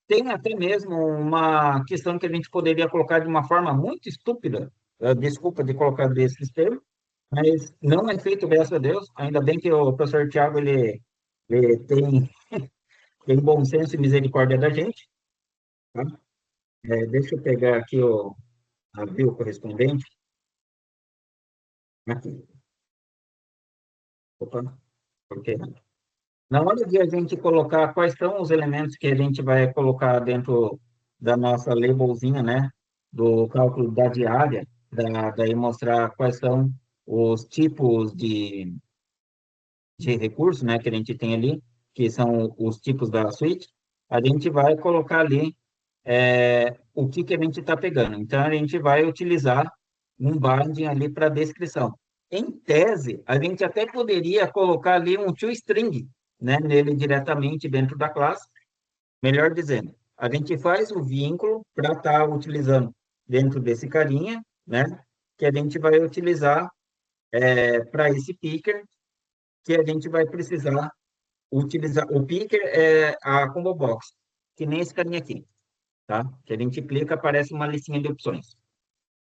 Tem até mesmo uma questão que a gente poderia colocar de uma forma muito estúpida, desculpa de colocar desse termo, mas não é feito, graças a Deus. Ainda bem que o professor Tiago ele tem bom senso e misericórdia da gente, tá? Deixa eu pegar aqui a bio correspondente. Aqui. Opa, coloquei errado. Na hora de a gente colocar quais são os elementos que a gente vai colocar dentro da nossa labelzinha, né, do cálculo da diária, daí mostrar quais são os tipos de recursos, né, que a gente tem ali, que são os tipos da suíte, a gente vai colocar ali o que a gente está pegando. Então, a gente vai utilizar um binding ali para descrição. Em tese, a gente até poderia colocar ali um toString, né, nele diretamente dentro da classe, melhor dizendo, a gente faz o vínculo para estar utilizando dentro desse carinha, né, que a gente vai utilizar para esse picker, que a gente vai precisar utilizar. O picker é a combo box, que nem esse carinha aqui, tá? Que a gente clica, aparece uma listinha de opções.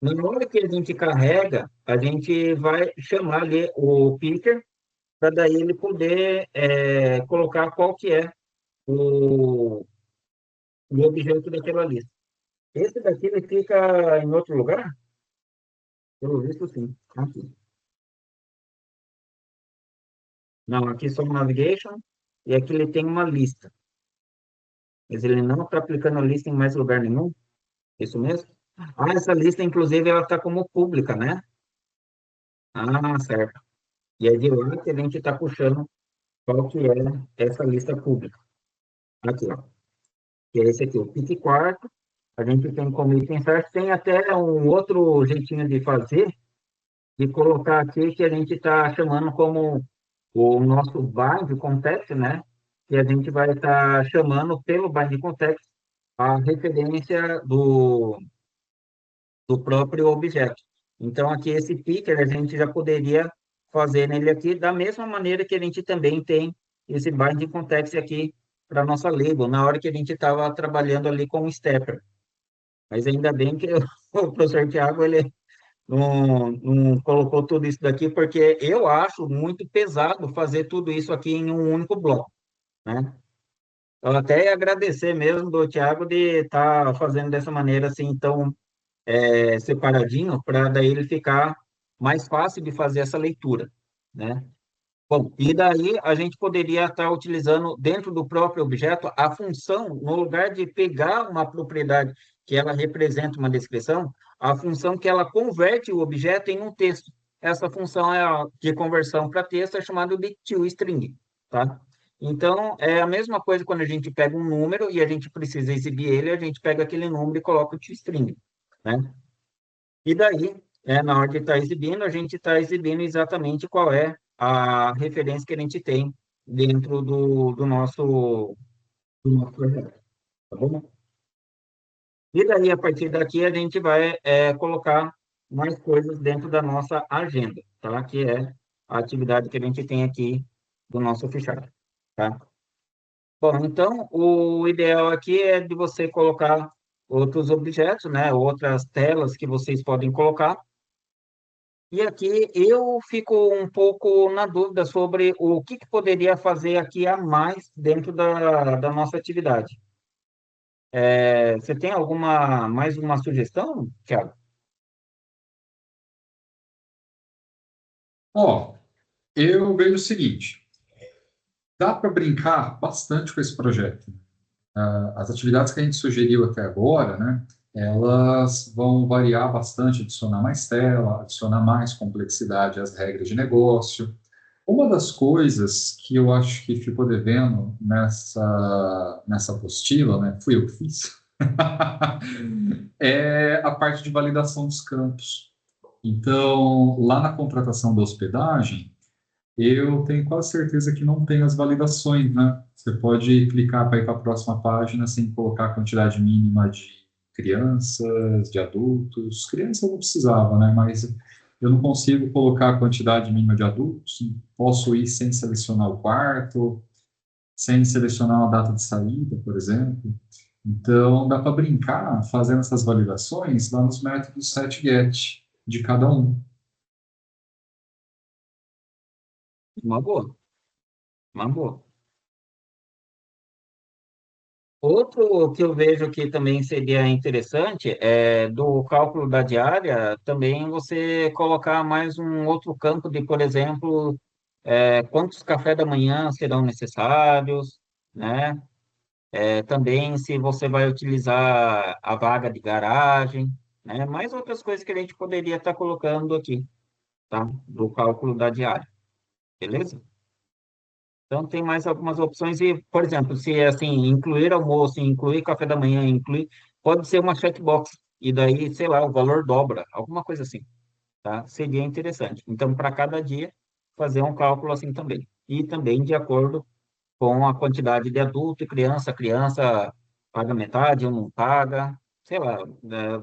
Na hora que a gente carrega, a gente vai chamar ali o picker para daí ele poder colocar qual que é o, o objeto daquela lista. Esse daqui ele fica em outro lugar? Pelo visto, sim. Aqui. Não, aqui só o navigation e aqui ele tem uma lista. Mas ele não está aplicando a lista em mais lugar nenhum. Isso mesmo? Ah, essa lista, inclusive, ela está como pública, né? Ah, certo. E é de lá que a gente está puxando qual que é essa lista pública. Aqui, ó. Que é esse aqui, o pique quarto. A gente tem como item certo. Tem até um outro jeitinho de fazer, de colocar aqui que a gente está chamando como o nosso bind context, né? Que a gente vai estar chamando pelo bind context a referência do próprio objeto. Então, aqui esse picker a gente já poderia fazer nele aqui da mesma maneira que a gente também tem esse bind context aqui para nossa label, na hora que a gente estava trabalhando ali com o stepper. Mas ainda bem que o professor Tiago, ele não colocou tudo isso daqui, porque eu acho muito pesado fazer tudo isso aqui em um único bloco, né? Eu até ia agradecer mesmo do Tiago de estar fazendo dessa maneira assim, então separadinho, para daí ele ficar mais fácil de fazer essa leitura, né? Bom, e daí a gente poderia estar utilizando dentro do próprio objeto a função, no lugar de pegar uma propriedade que ela representa uma descrição, a função que ela converte o objeto em um texto. Essa função de conversão para texto é chamada de toString, tá? Então, é a mesma coisa quando a gente pega um número e a gente precisa exibir ele, a gente pega aquele número e coloca o toString, né? E daí, na hora de estar exibindo, a gente está exibindo exatamente qual é a referência que a gente tem dentro do nosso projeto, tá bom? E daí, a partir daqui, a gente vai colocar mais coisas dentro da nossa agenda, tá? Que é a atividade que a gente tem aqui do nosso fichário, tá? Bom, então, o ideal aqui é de você colocar outros objetos, né? Outras telas que vocês podem colocar. E aqui eu fico um pouco na dúvida sobre o que poderia fazer aqui a mais dentro da nossa atividade. Você tem mais uma sugestão, Thiago? Ó, eu vejo o seguinte, dá para brincar bastante com esse projeto. As atividades que a gente sugeriu até agora, né, elas vão variar bastante, adicionar mais tela, adicionar mais complexidade às regras de negócio. Uma das coisas que eu acho que ficou devendo nessa apostila, né, fui eu que fiz, é a parte de validação dos campos. Então, lá na contratação da hospedagem, eu tenho quase certeza que não tem as validações, né? Você pode clicar para ir para a próxima página sem colocar a quantidade mínima de crianças, de adultos. Criança eu não precisava, né? Mas eu não consigo colocar a quantidade mínima de adultos. Posso ir sem selecionar o quarto, sem selecionar uma data de saída, por exemplo. Então, dá para brincar fazendo essas validações lá nos métodos setGet de cada um. Uma boa, uma boa. Outro que eu vejo que também seria interessante é do cálculo da diária, também você colocar mais um outro campo de, por exemplo, quantos cafés da manhã serão necessários, né? Também se você vai utilizar a vaga de garagem, né? Mais outras coisas que a gente poderia estar colocando aqui, tá? Do cálculo da diária, beleza? Então, tem mais algumas opções e, por exemplo, se é assim, incluir almoço, incluir café da manhã, incluir, pode ser uma checkbox, e daí, sei lá, o valor dobra, alguma coisa assim, tá? Seria interessante. Então, para cada dia, fazer um cálculo assim também. E também de acordo com a quantidade de adulto e criança, a criança paga metade ou não paga, sei lá,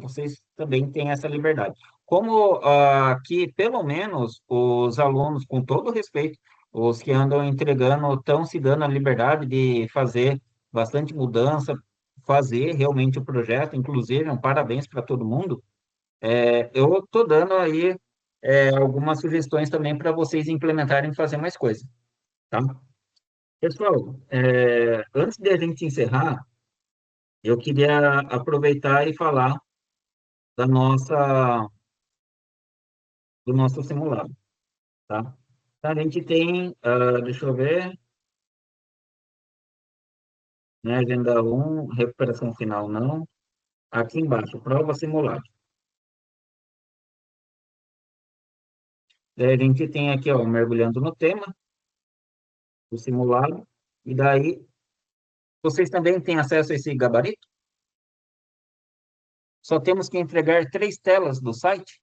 vocês também têm essa liberdade. Como aqui, pelo menos, os alunos, com todo respeito, os que andam entregando, estão se dando a liberdade de fazer bastante mudança, fazer realmente o projeto, inclusive, um parabéns para todo mundo. Eu estou dando aí algumas sugestões também para vocês implementarem e fazer mais coisas, tá? Pessoal, antes de a gente encerrar, eu queria aproveitar e falar da do nosso simulado, tá? Então, a gente tem, deixa eu ver, né, agenda um, recuperação final não. Aqui embaixo, prova simulada. Daí a gente tem aqui, ó, mergulhando no tema, o simulado, e daí vocês também têm acesso a esse gabarito. Só temos que entregar 3 telas do site.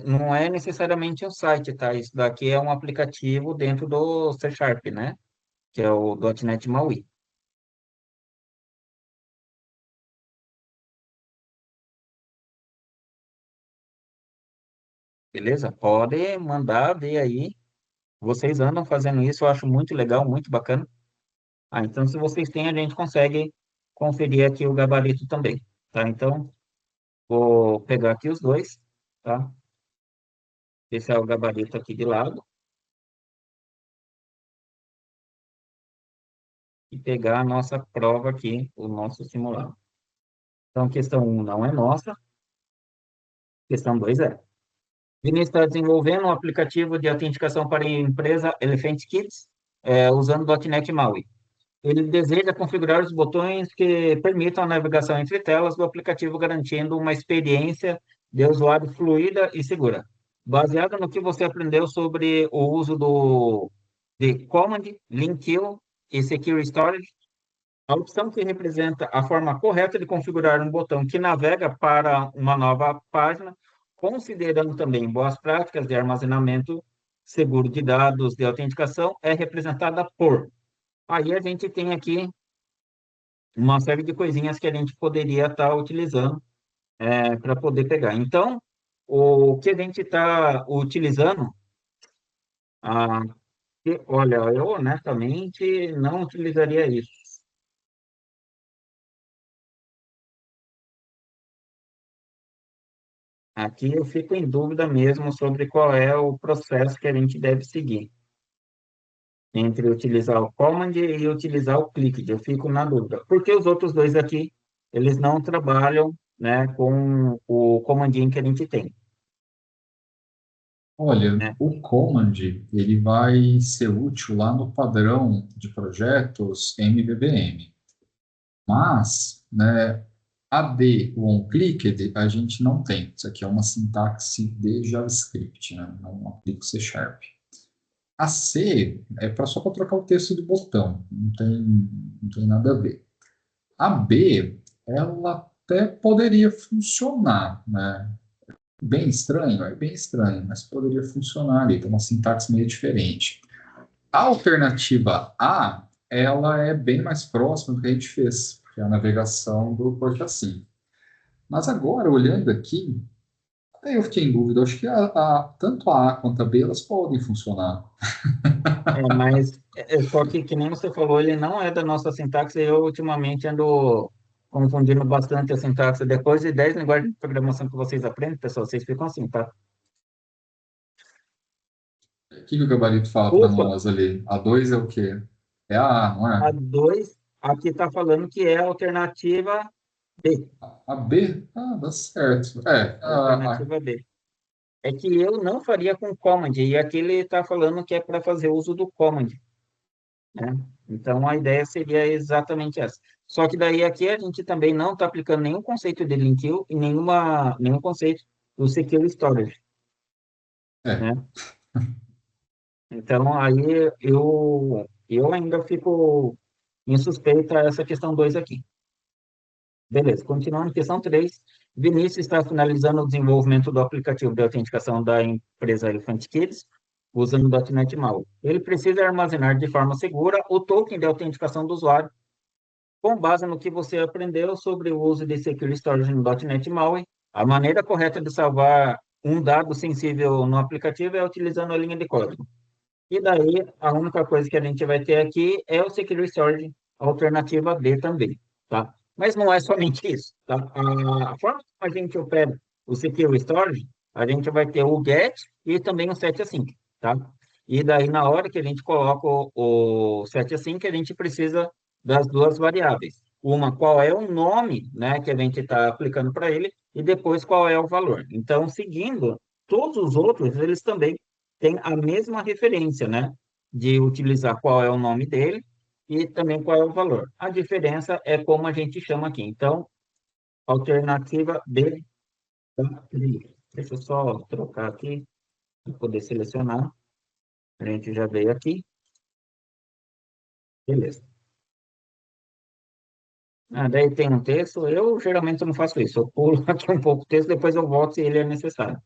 Não é necessariamente um site, tá? Isso daqui é um aplicativo dentro do C Sharp, né? Que é o .NET MAUI. Beleza? Pode mandar ver aí. Vocês andam fazendo isso, eu acho muito legal, muito bacana. Então, se vocês têm, a gente consegue conferir aqui o gabarito também, tá? Então, vou pegar aqui os dois, tá? Esse é o gabarito aqui de lado e pegar a nossa prova aqui, o nosso simulado. Então, questão um não é nossa, questão 2 é. Vinícius está desenvolvendo um aplicativo de autenticação para a empresa Elephant Kids, usando .NET MAUI. Ele deseja configurar os botões que permitam a navegação entre telas do aplicativo, garantindo uma experiência de usuário fluida e segura. Baseado no que você aprendeu sobre o uso de Command, Link Kill e Secure Storage, a opção que representa a forma correta de configurar um botão que navega para uma nova página, considerando também boas práticas de armazenamento seguro de dados de autenticação, é representada por. Aí a gente tem aqui uma série de coisinhas que a gente poderia estar utilizando para poder pegar. Então, o que a gente está utilizando, ah, olha, eu honestamente não utilizaria isso. Aqui eu fico em dúvida mesmo sobre qual é o processo que a gente deve seguir entre utilizar o command e utilizar o clicked. Eu fico na dúvida. Porque os outros dois aqui, eles não trabalham, né, com o comandinho que a gente tem, Olha, né? o Command, ele vai ser útil lá no padrão de projetos MVVM. Mas, né, AD, o onClicked, a gente não tem. Isso aqui é uma sintaxe de JavaScript, né? Não aplica o C Sharp. A C é só para trocar o texto do botão, não tem nada a ver. A B, ela até poderia funcionar, né? Bem estranho, é bem estranho, mas poderia funcionar ali, tem uma sintaxe meio diferente. A alternativa A, ela é bem mais próxima do que a gente fez, que é a navegação do porta assim. Mas agora, olhando aqui, aí eu fiquei em dúvida, acho que tanto a A quanto a B, elas podem funcionar. Mas só que nem você falou, ele não é da nossa sintaxe. Eu ultimamente ando confundindo bastante a sintaxe. Depois de 10 linguagens de programação que vocês aprendem, pessoal, vocês ficam assim, tá? O que o gabarito fala para Ufa, nós ali? A 2 é o quê? É a A, não a é? 2 aqui está falando que é a alternativa B. A B? Ah, dá certo. Alternativa B. É que eu não faria com command, e aqui ele está falando que é para fazer uso do command, né? Então a ideia seria exatamente essa. Só que daí aqui a gente também não está aplicando nenhum conceito de link e nenhum conceito do secure storage, é. né? Então aí eu ainda fico em suspeita essa questão 2 aqui. Beleza, continuando, questão 3. Vinícius está finalizando o desenvolvimento do aplicativo de autenticação da empresa Elephant Kids, usando o .NET MAUI. Ele precisa armazenar de forma segura o token de autenticação do usuário, com base no que você aprendeu sobre o uso de Secure Storage no .NET MAUI. A maneira correta de salvar um dado sensível no aplicativo é utilizando a linha de código. E daí, a única coisa que a gente vai ter aqui é o Secure Storage, alternativa D também, tá? Mas não é somente isso, tá? A forma como a gente opera o Secure Storage a gente vai ter o get e também o set async, tá? E daí, na hora que a gente coloca o set async, a gente precisa das duas variáveis. Uma, qual é o nome, né, que a gente está aplicando para ele, e depois qual é o valor. Então, seguindo, todos os outros, eles também têm a mesma referência, né, de utilizar qual é o nome dele e também qual é o valor. A diferença é como a gente chama aqui. Então, alternativa B, tá? Deixa eu só trocar aqui para poder selecionar. A gente já veio aqui. Beleza. Daí tem um texto. Eu geralmente não faço isso. Eu pulo aqui um pouco o texto, depois eu volto se ele é necessário.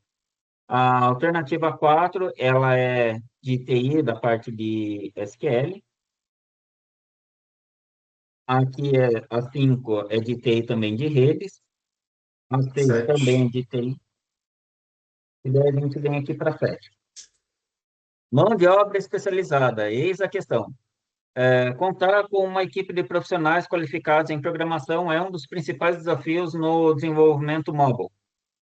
A alternativa 4 ela é de TI, da parte de SQL. Aqui a 5 é de TI também de redes. A 6 também é 7. de TI. E daí a gente vem aqui para 7. Mão de obra especializada. Eis a questão. Contar com uma equipe de profissionais qualificados em programação é um dos principais desafios no desenvolvimento mobile.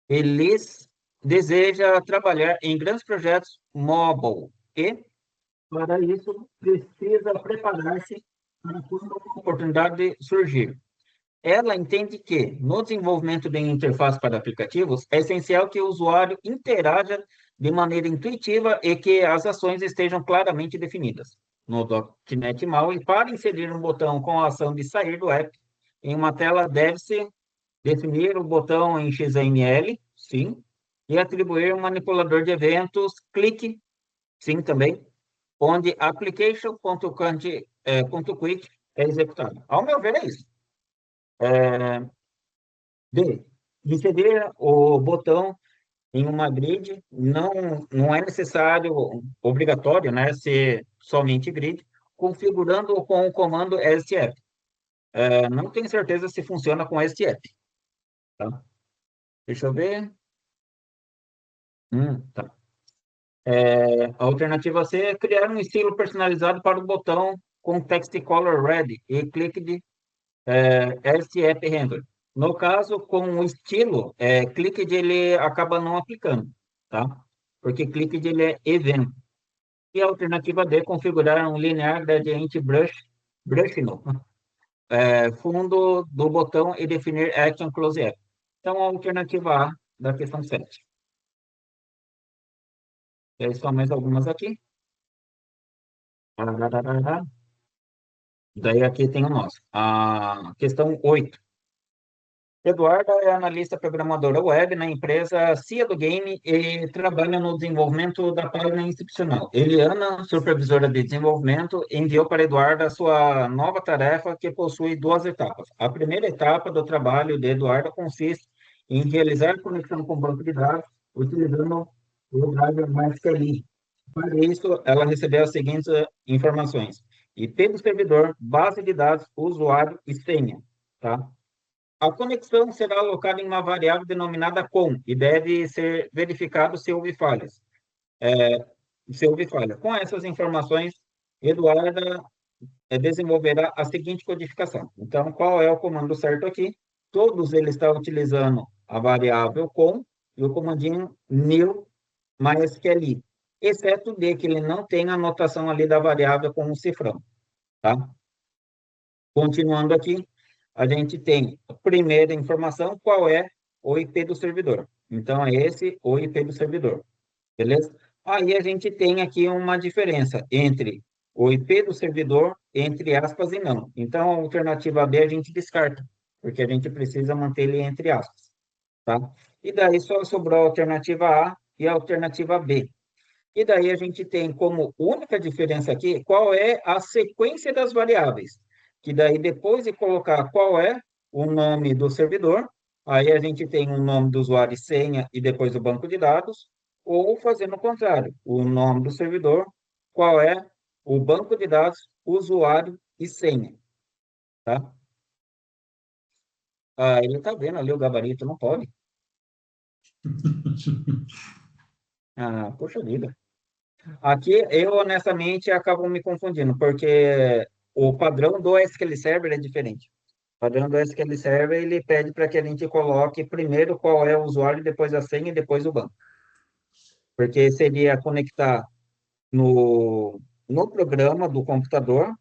Eles desejam trabalhar em grandes projetos mobile e, para isso, precisa preparar-se para quando a oportunidade surgir. Ela entende que, no desenvolvimento de interface para aplicativos, é essencial que o usuário interaja de maneira intuitiva e que as ações estejam claramente definidas. No .NET MAUI, para inserir um botão com a ação de sair do app em uma tela, deve-se definir o botão em XML, sim, e atribuir um manipulador de eventos, clique, sim, também, onde application.quick é executado. Ao meu ver, é isso. D. Inserir o botão em uma grid não é necessário, obrigatório, né, ser somente grid, configurando com o comando STF. Não tenho certeza se funciona com STF, tá? Deixa eu ver. Tá. A alternativa C é criar um estilo personalizado para o botão com text color red e clique de STF Handler. No caso, com o estilo, clicked ele acaba não aplicando, tá? Porque clicked ele é evento. E a alternativa D, configurar um linear gradient brush no fundo do botão e definir action close app. Então, a alternativa A da questão 7. E aí, só mais algumas aqui. Daí aqui tem o nosso. A questão 8. Eduarda é analista programadora web na empresa Cia do Game e trabalha no desenvolvimento da página institucional. Eliana, supervisora de desenvolvimento, enviou para Eduarda a sua nova tarefa, que possui duas etapas. A primeira etapa do trabalho de Eduarda consiste em realizar conexão com o banco de dados, utilizando o driver MySQL. Para isso, ela recebeu as seguintes informações: IP do servidor, base de dados, usuário e senha. Tá? A conexão será alocada em uma variável denominada com e deve ser verificado se houve falhas. Se houve falha. Com essas informações, Eduarda desenvolverá a seguinte codificação. Então, qual é o comando certo aqui? Todos eles estão utilizando a variável com e o comandinho new MySQL, exceto o D, que ele não tem a anotação ali da variável com o cifrão, tá? Continuando aqui, a gente tem a primeira informação, qual é o IP do servidor. Então, é esse o IP do servidor, beleza? Aí a gente tem aqui uma diferença entre o IP do servidor, entre aspas, e não. Então, a alternativa B a gente descarta, porque a gente precisa manter ele entre aspas, tá? E daí só sobrou a alternativa A e a alternativa B. E daí a gente tem como única diferença aqui qual é a sequência das variáveis. Que daí, depois de colocar qual é o nome do servidor, aí a gente tem o nome do usuário e senha e depois o banco de dados, ou fazendo o contrário, o nome do servidor, qual é o banco de dados, usuário e senha, tá? Ele tá vendo ali o gabarito, não pode. Poxa vida. Aqui, eu honestamente acabo me confundindo, porque o padrão do SQL Server é diferente. Padrão do SQL Server, ele pede para que a gente coloque primeiro qual é o usuário, depois a senha e depois o banco. Porque seria conectar no programa do computador,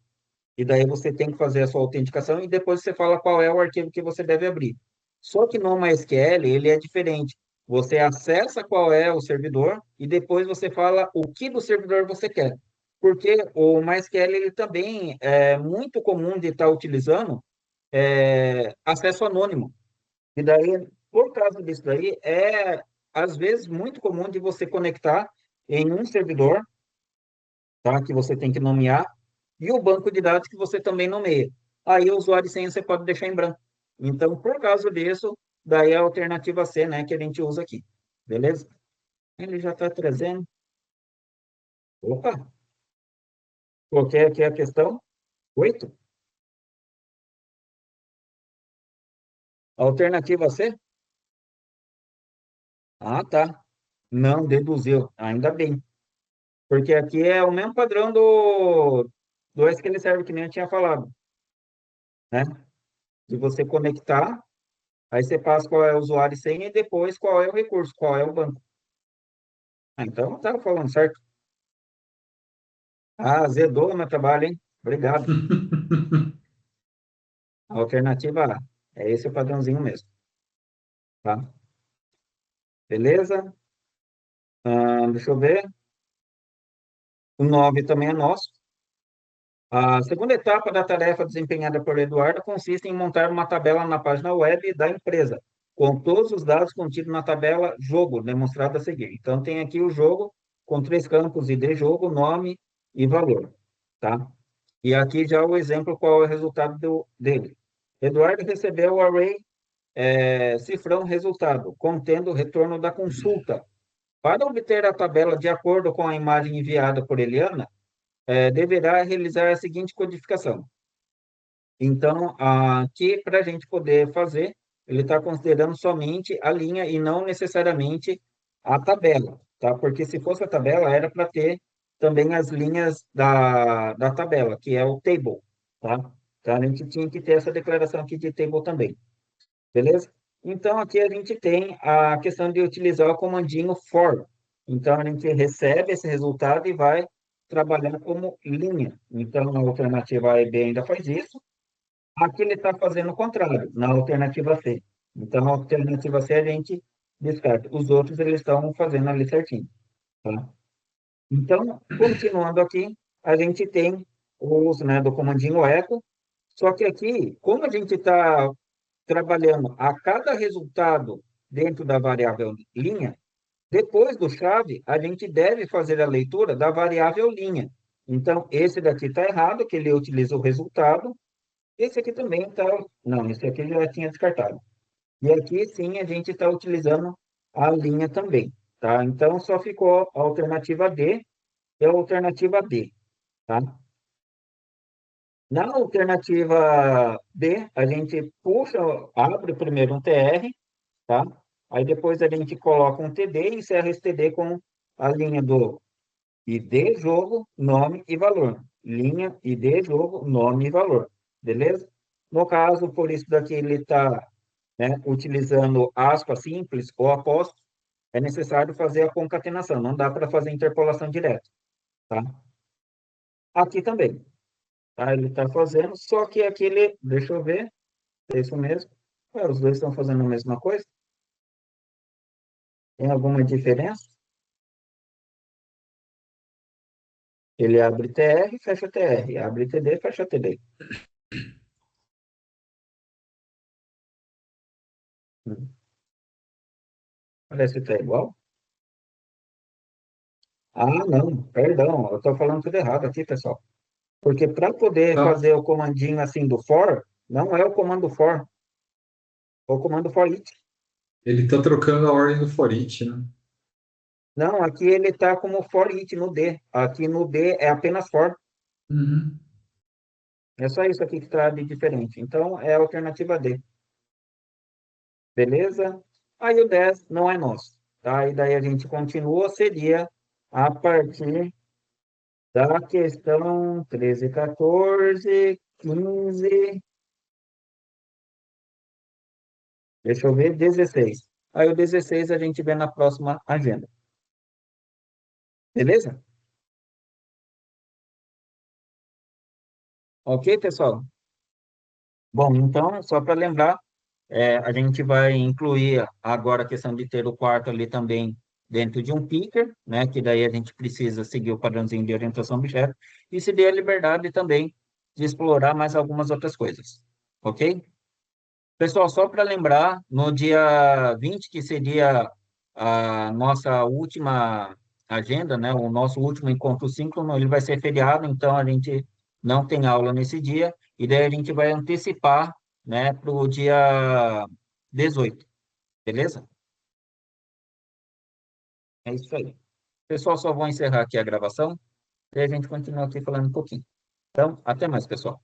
e daí você tem que fazer a sua autenticação e depois você fala qual é o arquivo que você deve abrir. Só que no MySQL ele é diferente. Você acessa qual é o servidor e depois você fala o que do servidor você quer. Porque o MySQL ele também é muito comum de estar utilizando acesso anônimo. E daí, por causa disso daí, é às vezes muito comum de você conectar em um servidor, tá, que você tem que nomear, e o banco de dados que você também nomeia. Aí o usuário e senha você pode deixar em branco. Então, por causa disso, daí é a alternativa C, né, que a gente usa aqui. Beleza? Ele já está trazendo. Opa, coloquei aqui a questão 8. Alternativa C? Ah, tá. Não deduziu. Ainda bem. Porque aqui é o mesmo padrão do SQL Server que nem eu tinha falado, né? De você conectar, aí você passa qual é o usuário e senha e depois qual é o recurso, qual é o banco. Ah, então, tá falando certo. Ah, azedou o meu trabalho, hein? Obrigado. A alternativa A. É esse o padrãozinho mesmo, tá? Beleza? Deixa eu ver. O 9 também é nosso. A segunda etapa da tarefa desempenhada por Eduardo consiste em montar uma tabela na página web da empresa, com todos os dados contidos na tabela jogo, demonstrada a seguir. Então, tem aqui o jogo, com três campos, ID jogo, nome e valor, tá? E aqui já o exemplo, qual é o resultado dele. Eduardo recebeu o array cifrão resultado, contendo o retorno da consulta. Para obter a tabela de acordo com a imagem enviada por Eliana, deverá realizar a seguinte codificação. Então, aqui, para a gente poder fazer, ele está considerando somente a linha e não necessariamente a tabela, tá? Porque se fosse a tabela, era para ter também as linhas da tabela, que é o table, tá? Então, a gente tinha que ter essa declaração aqui de table também, beleza? Então, aqui a gente tem a questão de utilizar o comandinho for. Então, a gente recebe esse resultado e vai trabalhar como linha. Então, a alternativa A e B ainda faz isso. Aqui ele está fazendo o contrário, na alternativa C. Então, a alternativa C a gente descarta. Os outros eles estão fazendo ali certinho, tá? Então, continuando aqui, a gente tem o uso, né, do comandinho echo, só que aqui, como a gente está trabalhando a cada resultado dentro da variável linha, depois do chave, a gente deve fazer a leitura da variável linha. Então, esse daqui está errado, que ele utiliza o resultado. Esse aqui também está. Não, esse aqui já tinha descartado. E aqui sim a gente está utilizando a linha também, tá? Então só ficou a alternativa D e a alternativa D, tá? Na alternativa D, a gente puxa, abre primeiro um TR, tá? Aí depois a gente coloca um TD e encerra esse TD com a linha do ID jogo, nome e valor. Linha ID jogo, nome e valor. Beleza? No caso, por isso daqui ele está, né, utilizando aspas simples ou apóstrofo, é necessário fazer a concatenação. Não dá para fazer interpolação direta, tá? Aqui também, tá? Ele está fazendo, só que aqui ele, deixa eu ver, é isso mesmo. Os dois estão fazendo a mesma coisa? Tem alguma diferença? Ele abre TR, fecha TR, abre TD, fecha TD. Parece que está igual. Ah, não, perdão, eu estou falando tudo errado aqui, pessoal. Porque para poder Tá. fazer o comandinho assim do for, não é o comando for, é o comando for each. Ele está trocando a ordem do for each, né? Não, aqui ele está como for each no D. Aqui no D é apenas for. Uhum. É só isso aqui que está de diferente. Então, é a alternativa D. Beleza? Aí o 10 não é nosso. Tá? E daí a gente continua, seria a partir da questão 13, 14, 15. Deixa eu ver, 16. Aí o 16 a gente vê na próxima agenda. Beleza? Ok, pessoal? Bom, então, só para lembrar, a gente vai incluir agora a questão de ter o quarto ali também dentro de um picker, né? Que daí a gente precisa seguir o padrãozinho de orientação objeto e se dê a liberdade também de explorar mais algumas outras coisas. Ok? Pessoal, só para lembrar, no dia 20, que seria a nossa última agenda, né, o nosso último encontro síncrono, ele vai ser feriado, então a gente não tem aula nesse dia, e daí a gente vai antecipar, né, para o dia 18, beleza? É isso aí. Pessoal, só vou encerrar aqui a gravação, e a gente continua aqui falando um pouquinho. Então, até mais, pessoal.